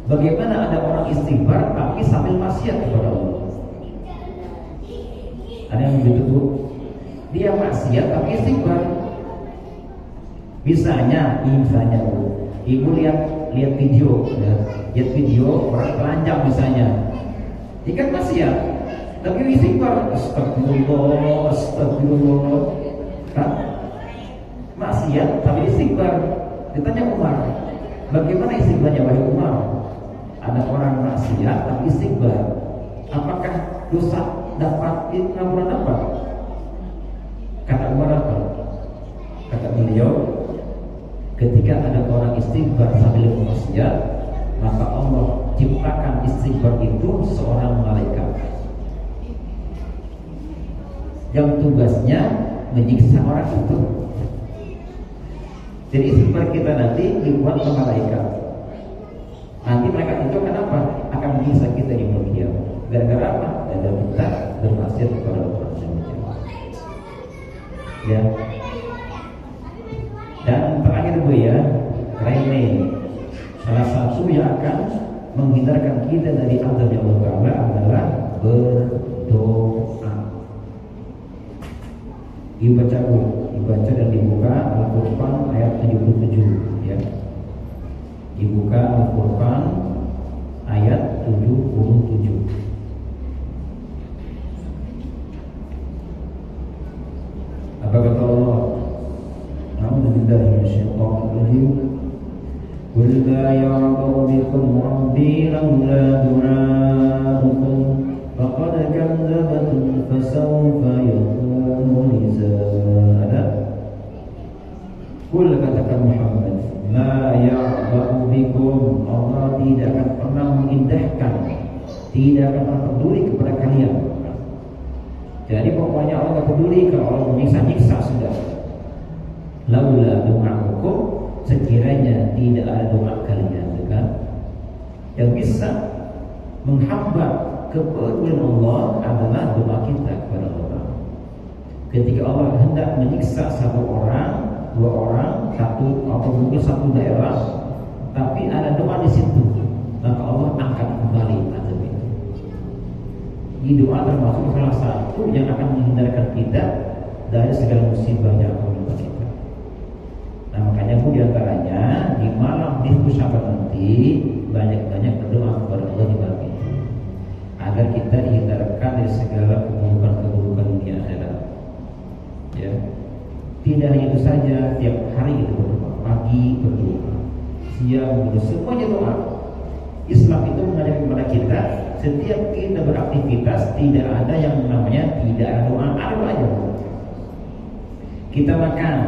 bagaimana ada orang istighfar tapi sambil maksiat kepada Allah? Ada yang begitu Bu? Dia maksiat tapi istighfar. Misalnya Bu, ibu lihat video, ya, lihat video orang telanjang misalnya, dia kan maksiat, tapi istighfar, astagfirullah, astagfirullah, kan? Maksiat tapi istighfar. Ditanya Umar, bagaimana istighfarnya wahai Umar? Ada orang maksiat tapi istighfar, apakah dosa dapat pengampunan apa? Kata Umar apa? Kata beliau, ketika ada orang istighfar sambil maksiat, maka Allah ciptakan istighfar itu seorang malaikat yang tugasnya menyiksa orang itu. Jadi istighfar kita nanti dibuat oleh malaikat. Nanti malaikat itu akan apa? Akan menyiksa kita di dunia. Gara-gara apa? Gara-gara kita bermaksiat kepada Allah. Ya. Dan terakhir Bu ya, ini salah satu yang akan menghindarkan kita dari azab Allah Ta'ala adalah berdoa. Dibaca Bu, dibaca dan dibuka Al-Furqan ayat 77 ya. Dibuka Al-Furqan ayat 77. Apa kata Allah? A'udzubillahi minasyaitonir rajim. Qul la ya'budu bikum rabbi laula du'a'ukum faqad kadzabatum fasawfa yakunu lizada. Qul katakan Muhammad, la ya'budu bikum, Allah tidak akan pernah mengindahkan, tidak akan pernah peduli kepada kalian. Jadi pokoknya Allah tidak peduli kalau Allah menyiksa-nyiksa sudah. Laula du'a'ukum, sekiranya tidak ada doa kalian, kan? Yang bisa menghambat kepedulian Allah adalah doa kita kepada Allah. Ketika Allah hendak menyiksa satu orang, dua orang, satu atau mungkin satu daerah, tapi ada doa di situ, maka Allah angkat kembali azab itu. Di doa termasuk salah satu yang akan menghindarkan kita dari segala musibah yang akan menimpa kita. Nah, makanya di antaranya di malam nisfu Sya'ban nanti banyak-banyak berdoa kepada Allah di malam itu, agar kita dihindarkan dari segala keburukan-keburukan dunia akhirat. Ya, tidak hanya itu saja, tiap hari kita berdoa, pagi berdoa, siang berdoa, semuanya doa. Islam itu mengajarkan kepada kita setiap kita beraktivitas tidak ada yang namanya tidak ada doa, ada doanya. Kita makan,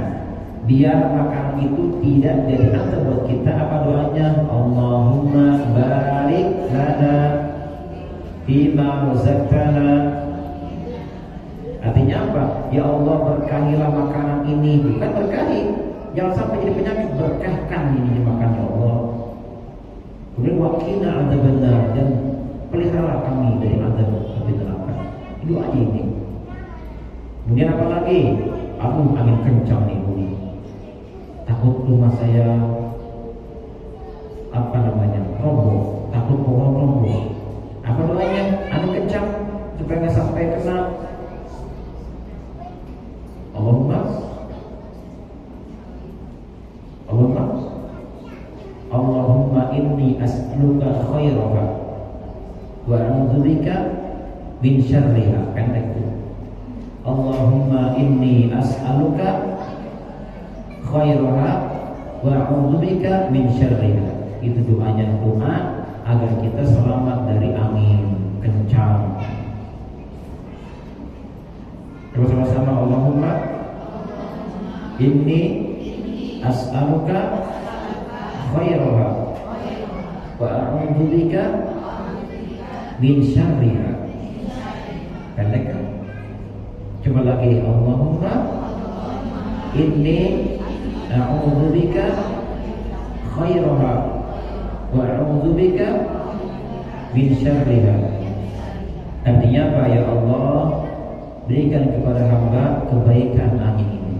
biar makan itu tidak jadi antar buat kita, apa doanya? Allahumma barik lana bima razaqtana. Artinya apa? Ya Allah, berkahilah makanan ini. Bukan berkahi, jangan sampai jadi penyakit, berkahkan ini makan ya Allah. Kemudian waqina adzabannar, dan peliharalah kami dari azab api neraka. Itu aja ini. Kemudian apa lagi? Aduh, angin kencang nih bunyi. Takut rumah saya roboh, takut pohon roboh. Apa doanya? Angin kencang supaya nggak sampai kena. Allahumma inni as'aluka khairaha wa a'udzubika min syarriha. Kan itu. Allahumma inni as'aluka khairaha wa a'udzubika min syarriha. Itu doanya, doa agar kita selamat dari angin kencang. Terus sama-sama, Allahumma inni as'aluka khairaha wa a'udzubika min syarriha. Pendek kan? Coba lagi, Allahumma inni a'udzubika khairaha wa a'udzubika min syarriha. Artinya apa? Ya Allah, berikan kepada hamba kebaikan angin ini,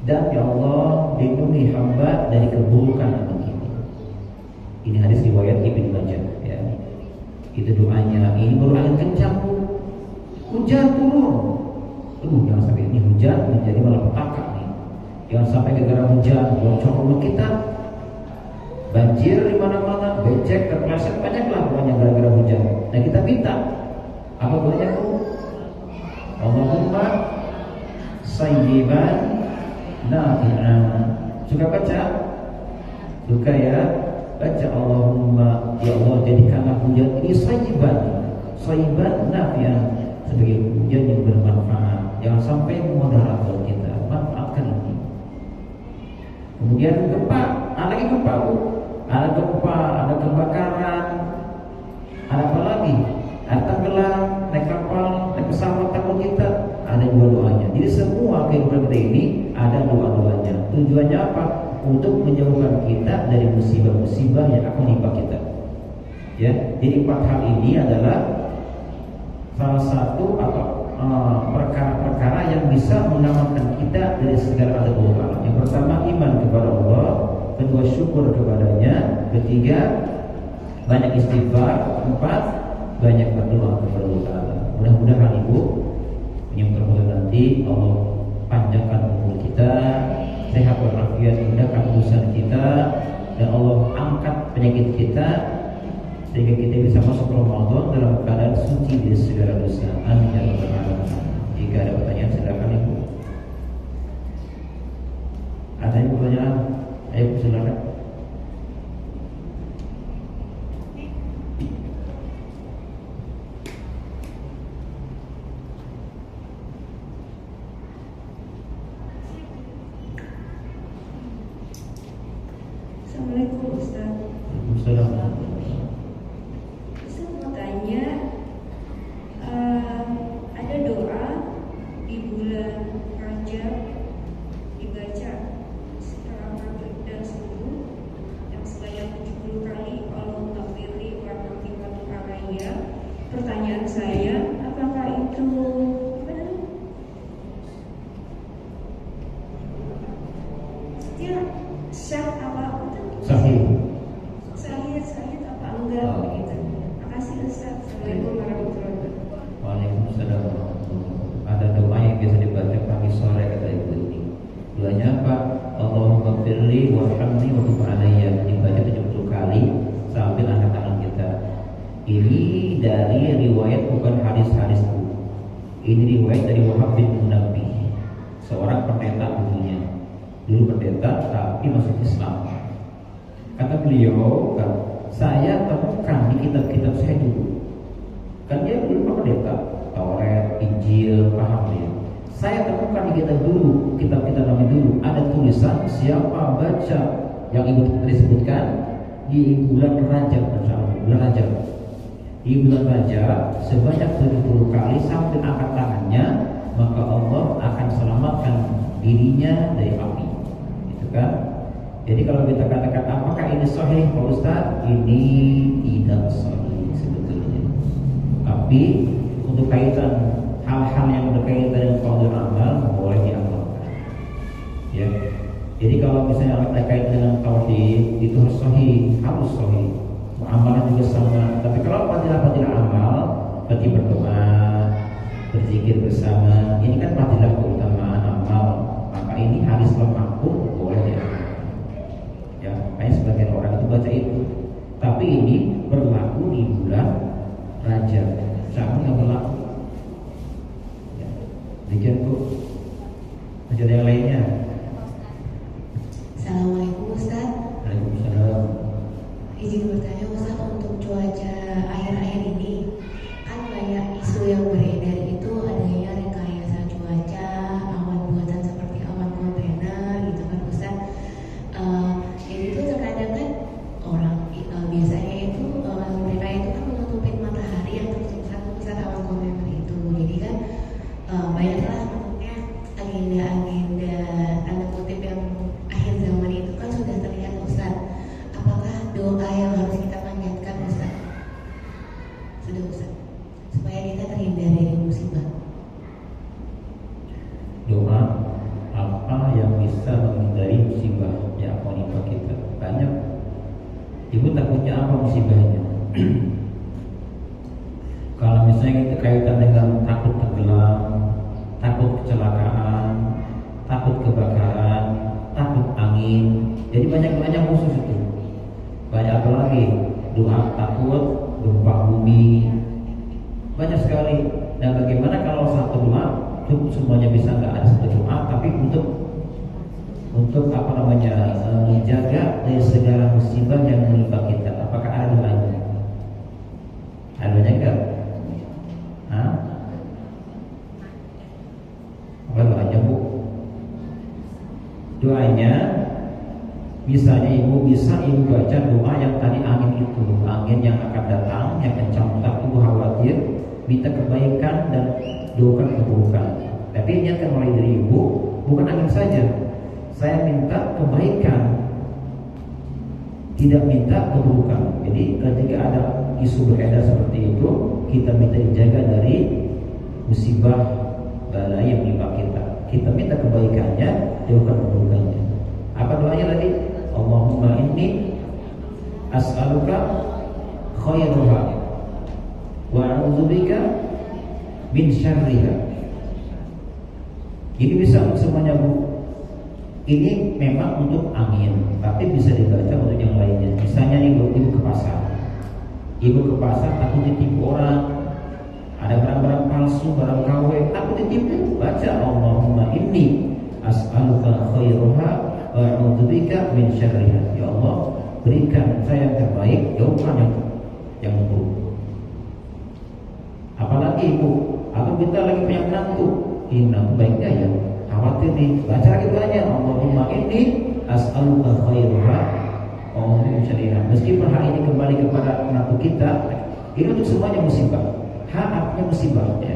dan ya Allah, lindungi hamba dari keburukan angin ini. Ini hadis riwayat Ibnu Majah, ya. Itu doanya. Ini baru angin kencang, hujan turun. Jangan sampai ini hujan menjadi malapetaka nih. Jangan sampai gara-gara hujan bocor rumah kita, banjir di mana-mana, becek, terpleset, banyaklah pokoknya gara-gara hujan. Nah, kita minta apa banyak tuh? Allahumma sayyiban nafi'an. Suka baca? Suka ya? Baca Allahumma, ya Allah, jadikanlah hujan ini sayyiban nafi'an, sebagai hujan yang bermanfaat. Jangan sampai mudarat buat kita. Manfaatkan ini. Kemudian gempa, ada lagi gempa, ada kebakaran, ada apa lagi? Ada tenggelam, naik kapal, naik pesawat, takut kita, ada dua doanya. Jadi semua kehidupan kita ini ada doa-doanya. Tujuannya apa? Untuk menjauhkan kita dari musibah-musibah yang akan menimpa kita. Ya, jadi 4 hal ini adalah salah satu atau perkara-perkara yang bisa menyelamatkan kita dari segala azab Allah. Yang pertama, iman kepada Allah. Kedua, syukur kepadanya. Ketiga, banyak istighfar. 4, banyak berdoa kepada Allah. Mudah-mudahan Ibu yang termulia nanti Allah panjangkan umur kita, sehat walafiat, mudahkan urusan kita, dan Allah angkat penyakit kita sehingga kita bisa masuk Ramadan dalam keadaan suci dari segala dosa. Amin ya rabbal alamin. Jika ada pertanyaan, silakan Ibu. Ada Ibu pertanyaan? Ayo silakan. Assalamualaikum Ustaz. Waalaikumsalam. Ustaz mau tanya, Ighfirli warhamni wa tub alayya, dibaca 70 kali sambil angkat tangan kita. Ini dari riwayat bukan hadis-hadisku. Ini riwayat dari Wahab bin Munabbih, seorang pendeta dulunya. Dulu pendeta tapi masuk Islam. Kata beliau, saya temukan di kitab-kitab saya dulu. Kan dia dulu pendeta, Taurat, Injil, paham dia. Saya temukan di kitab dulu, kitab-kitab Nabi dulu, ada tulisan siapa baca yang ibu disebutkan di bulan Rajab, bulan Rajab. Di bulan Rajab sebanyak 70 kali sambil angkat tangannya, maka Allah akan selamatkan dirinya dari api. Gitu kan? Jadi kalau kita katakan apakah ini sahih Pak Ustaz? Ini tidak sahih sebetulnya. Tapi untuk kaitan hal-hal yang berkaitan dengan fardhu amal boleh diamalkan. Ya. Jadi kalau misalnya terkait dengan tauhid itu harus sahih. Amalan juga sama. Tapi kalau fadilah amal, seperti berdoa, berzikir bersama, ini kan fadilah keutamaan amal. Maka ini hadis lemah pun boleh diamalkan. Ya, kayak sebagian orang itu baca itu. Tapi ini berlaku di bulan Rajab. Sama nggak berlaku. Demikian Bu. Masih ada yang lainnya? Assalamualaikum Ustaz. Waalaikumsalam. Izin bertanya Ustaz, untuk cuaca akhir-akhir ini kan banyak isu yang beredar itu adanya rekayasa cuaca, awan buatan seperti awan kontainer gitu kan Ustaz. Jadi itu terkadang kan orang biasanya itu mereka itu kan menutupin matahari yang terpusat awan kontainer itu. Jadi kan banyaklah maksudnya agenda-agenda tanda kutip yang akhir zaman itu kan sudah terlihat Ustaz. Apakah doa yang harus kita panjatkan Ustaz? Sudah Ustaz, supaya kita terhindar dari musibah. Doa apa yang bisa menghindari musibah yang menimpa kita? Banyak. Ibu takutnya apa musibahnya? Kalau misalnya kita kaitan dengan takut tenggelam, takut kecelakaan, takut kebakaran, takut angin, jadi banyak khusus itu. Banyak apa lagi? Doa takut gempa bumi, banyak sekali. Dan bagaimana kalau satu doa cukup semuanya bisa, nggak ada satu doa, tapi untuk apa namanya menjaga dari segala musibah yang menimpa kita. Apakah ada doanya? Ada doanya enggak? Hah? Apa doanya Bu? Doanya misalnya ibu baca doa yang tadi angin itu, angin yang akan datang yang kencang, tak ibu khawatir, minta kebaikan dan doakan keburukan. Tapi niatkan mulai dari ibu, bukan angin saja. Saya minta kebaikan, tidak minta keburukan. Jadi ketika ada isu beredar seperti itu, kita minta dijaga dari musibah bala yang menimpa kita. Kita minta kebaikannya, doakan keburukannya. Apa doanya tadi? Allahumma inni as'aluka khairaha wa a'udzubika min syarriha. Ini bisa semuanya Bu. Ini memang untuk angin, tapi bisa dibaca untuk yang lainnya. Misalnya ibu ke pasar. Ibu ke pasar takut ditipu orang. Ada barang-barang palsu, barang KW, takut ditipu. Baca Allahumma inni as'aluka khairaha wa a'udzubika min syarriha. Ya Allah, berikan saya yang terbaik, jauhkan yang buruk. Apalagi ibu, atau kita lagi punya menantu, ini baiknya ya, khawatir nih, baca lagi doanya Allahumma inni as'aluka khairaha wa a'udzubika min syarriha. Meskipun hal ini kembali kepada menantu kita, ini untuk semuanya musibah. Hak artinya musibah ya.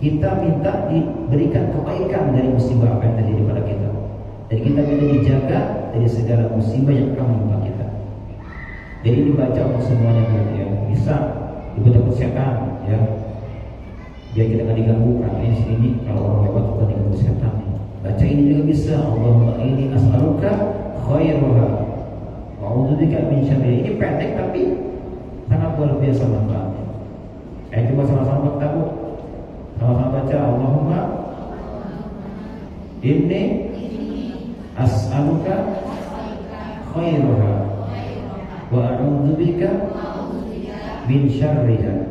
Kita minta diberikan kebaikan dari musibah apa yang terjadi pada kita. Jadi kita minta dijaga dari segala musibah yang akan menimpa kita. Jadi dibaca untuk semuanya ya. Bisa ibu dapat setan ya. Biar kita nggak diganggu karena ini kalau orang lewat kita diganggu setan. Baca ini juga bisa. Allahumma inni as'aluka khairaha wa a'udzubika min syarriha. Ini pendek tapi sangat luar biasa manfaatnya. Coba sama-sama kita Bu. Sama-sama baca Allahumma inni As'aluka khairaha wa a'udzubika min syarriha.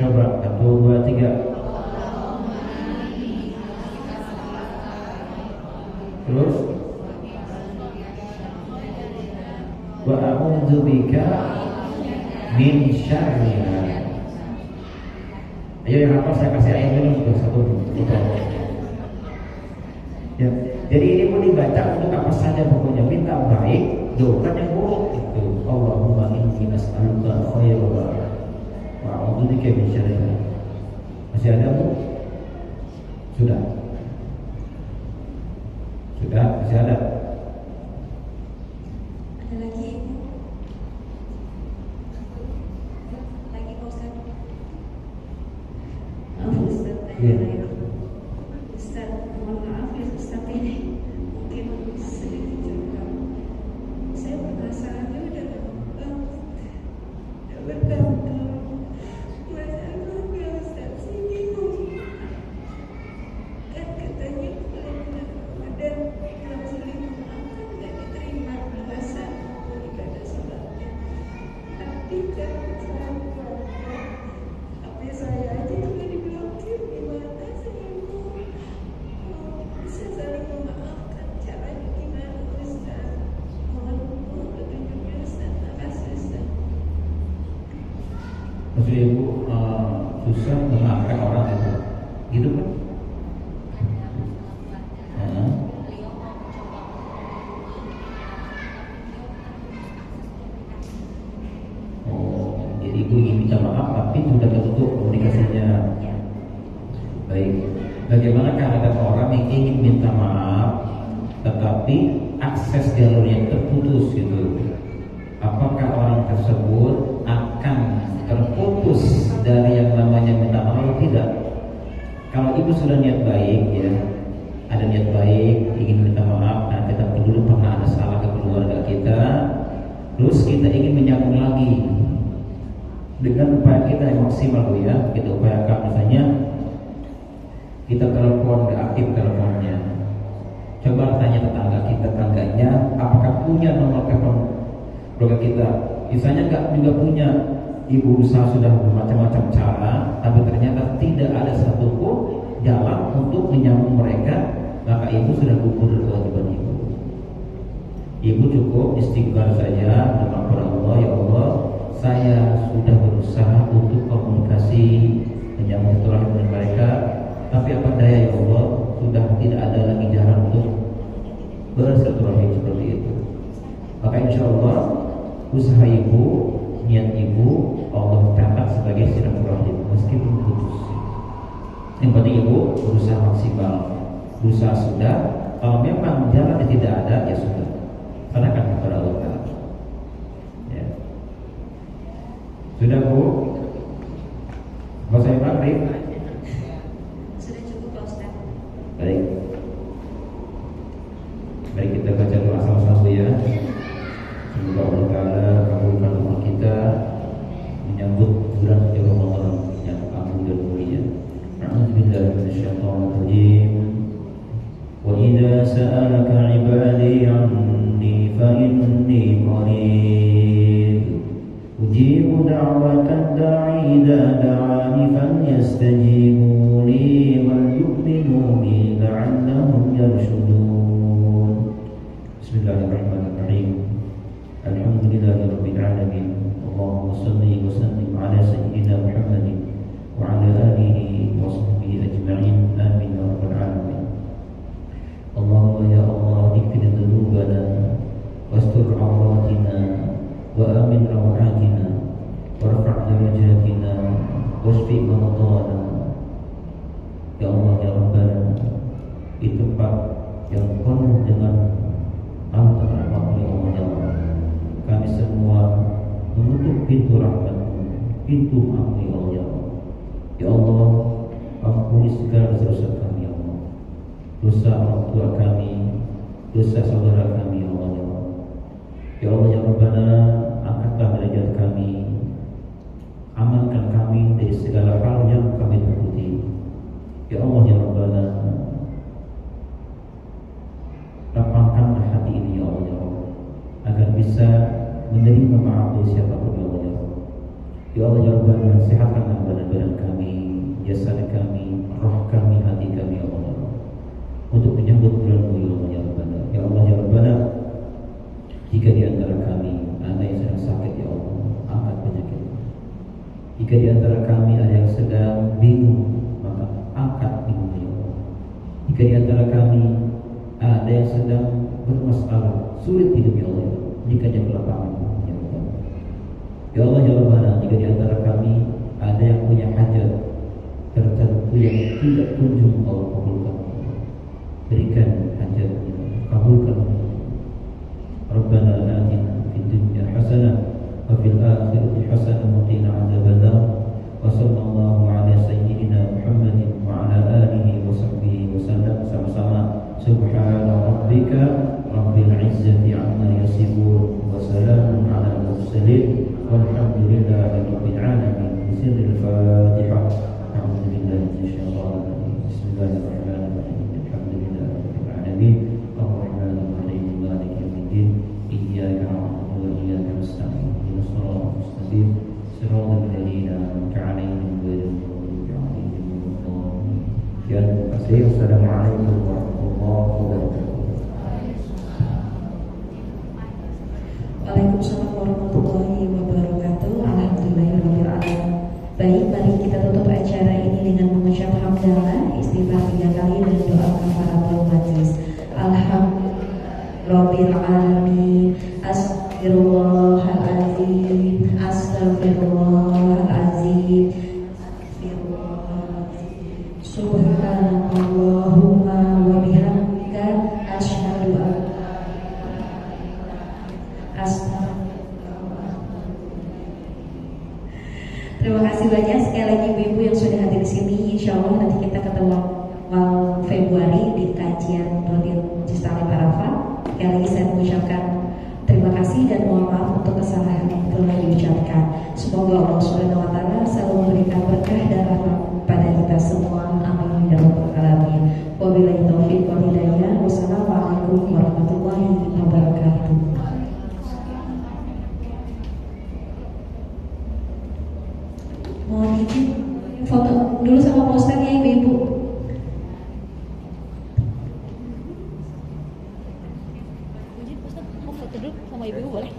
Coba 1, 2, 3. Terus wa a'udzubika min syarriha. Ayo yang hafal saya kasih ayat dulu untuk satu. Ya. Jadi ini mau dibaca untuk apa saja pokoknya, minta baik, doakan yang buruk itu. Allahumma inni nas'aluka khairaha wa a'udzubika min syarriha. Masih ada Bu? Sudah. Sudah, masih ada. Ada lagi? Lagi Pak Ustaz? Ustaz tanya lagi. Ustaz, mohon maaf ya Ustaz, ini mungkin sedikit juga. Saya penasaran udah bertahun-tahun. Masalah ya Ustaz, saya bingung. Kan katanya bulan Ramadan kalau selingkuh akan nggak diterima puasa maupun ibadah sholatnya. Tapi kan HP saya aja juga diblokir, gimana selingkuh? Bisa saling memaafkan, caranya gimana Ustaz? Mohon petunjuknya Ustaz. Makasih Ustaz. Maksud Ibu susah memaafkan orang itu, gitu kan? Jadi Ibu ingin minta maaf tapi sudah tertutup komunikasinya. Baik, bagaimana keadaan orang yang ingin minta maaf tetapi akses jalurnya terputus gitu? Apakah orang tersebut akan terputus dari yang namanya minta maaf atau tidak? Kalau Ibu sudah niat baik ya, ada niat baik ingin minta maaf karena kita dulu pernah ada salah ke keluarga kita, terus kita ingin menyambung lagi dengan upaya kita yang maksimal Bu ya, kita upayakan misalnya kita telepon, gak aktif teleponnya. Coba tanya tetangganya, apakah punya nomor telepon keluarga kita? Misalnya gak juga punya, Ibu usaha sudah bermacam-macam cara, tapi ternyata tidak ada satupun jalan untuk menyambung mereka, maka Ibu sudah gugur dari kewajiban Ibu. Ibu cukup istighfar saja, minta kepada Allah, ya Allah, saya sudah berusaha untuk komunikasi menyambung silaturahmi dengan mereka, tapi apa daya ya Allah, sudah tidak ada lagi jalan untuk bersilaturahmi seperti itu. Maka insya Allah usaha Ibu, niat Ibu, Allah catat sebagai silaturahmi meskipun putus. Yang penting Ibu berusaha maksimal, berusaha sudah. Kalau memang jalannya tidak ada, ya sudah, serahkan kepada Allah Ta'ala. Ya. Sudah Bu? Mau saya maghrib? Sudah cukup Pak Ustaz. Baik. Baik, kita baca doa sama-sama ya. Semoga Allah Ta'ala kabulkan doa kita menyambut bulan Ramadan yang agung dan mulia. A'udzubillahi minasyaitonir rajim. Wa idza sa'alaka 'ibadi 'anni fa inni qarib. Ujibu da'watad da'i idza da'ani falyastajibu li wal yu'minu bi la'allahum yarshudun. Bismillahirrahmanirrahim. Alhamdulillahirabbil alamin. Allahumma shalli wa sallim ala sayyidina Muhammadin wa ala alihi wa sahbihi ajma'in. Amin ya rabbal alamin. Allahumma ya Allah, ighfir dzunubana wastur 'auratina wa amin rawatina warfa' darajatina wasfi maradana. Ya Allah ya Rabbana, di tempat yang penuh dengan rahmat-rahmat ya Allah ya Allah, kami semua menutup pintu rahmat-Mu, pintu maaf ya Allah ya Allah. Ya Allah, ampuni segala dosa kami ya Allah, dosa orang tua kami, dosa saudara kami ya Allah ya Allah. Ya Allah ya Rabbana, angkatlah derajat kami, amankan kami dari segala hal yang kami takuti. Ya Allah ya Rabbana, mengambil siapapun ya Allah. Ya Allah ya Rabbana, sehatkanlah badan-badan kami, jasad kami, roh kami, hati kami ya Allah, untuk menyambut bulan-Mu ya Allah ya Rabbana. Ya Allah ya Rabbana, jika di antara kami ada yang sedang sakit ya Allah, angkat penyakit. Jika di antara kami ada yang sedang bingung, maka angkat bingungnya ya Allah. Jika di antara kami ada yang sedang bermasalah, sulit hidup ya Allah, berikannya kelapangan ya Allah. Ya Allah ya Rabbana, jika di antara kami ada yang punya hajat tertentu yang tidak kunjung Allah kabulkan, berikan hajatnya, kabulkan. Rabbana atina fid dunya hasanah wa fil akhirati hasanah wa qina adzabannar. Wa sallallahu ala sayyidina Muhammadin wa ala alihi wa sahbihi wa sallam. Sama-sama subhana rabbika rabbil izzati amma yasifun wa salamun ala al-mursalin walhamdulillahi rabbil alamin. Bismillahil Fatihah. A'udzu billahi minasyaitonir rajim. Bismillahirrahmanirrahim. Alhamdulillahi rabbil alamin. Arrahmanir rahim. Maliki yaumiddin. Iyyaka na'budu wa iyyaka nasta'in. Ihdinas siratal mustaqim. Siratal ladzina an'amta 'alaihim ghairil maghdubi 'alaihim waladdallin. Terima kasih. Wassalamualaikum warahmatullahi wabarakatuh. Waalaikumsalam warahmatullahi wabarakatuh. Alhamdulillahirrahmanirrahim. Baik, mari kita tutup acara ini dengan mengucap hamdalah, istighfar 3 kali dan doa kafaratul majlis. Alhamdulillahirabbil alamin. Astaghfirullahalazim. Astaghfirullahalazim. Subhanallahumma wa bihamdika asyhadu an Terima kasih banyak sekali lagi ibu-ibu yang sudah hadir di sini. Insya Allah nanti kita ketemu awal Februari di kajian rutin Juz Arafah. Sekali lagi saya mengucapkan terima kasih dan mohon maaf untuk kesalahan yang telah diucapkan. Semoga Allah Subhanahu wa taala selalu memberikan berkah dan rahmat pada kita semua. Amin ya rabbal alamin. Wabillahi taufiq wal hidayah. Wassalamualaikum warahmatullahi wabarakatuh. Mohon izin foto dulu sama posternya ibu-ibu. Foto dulu sama ibu-ibu boleh?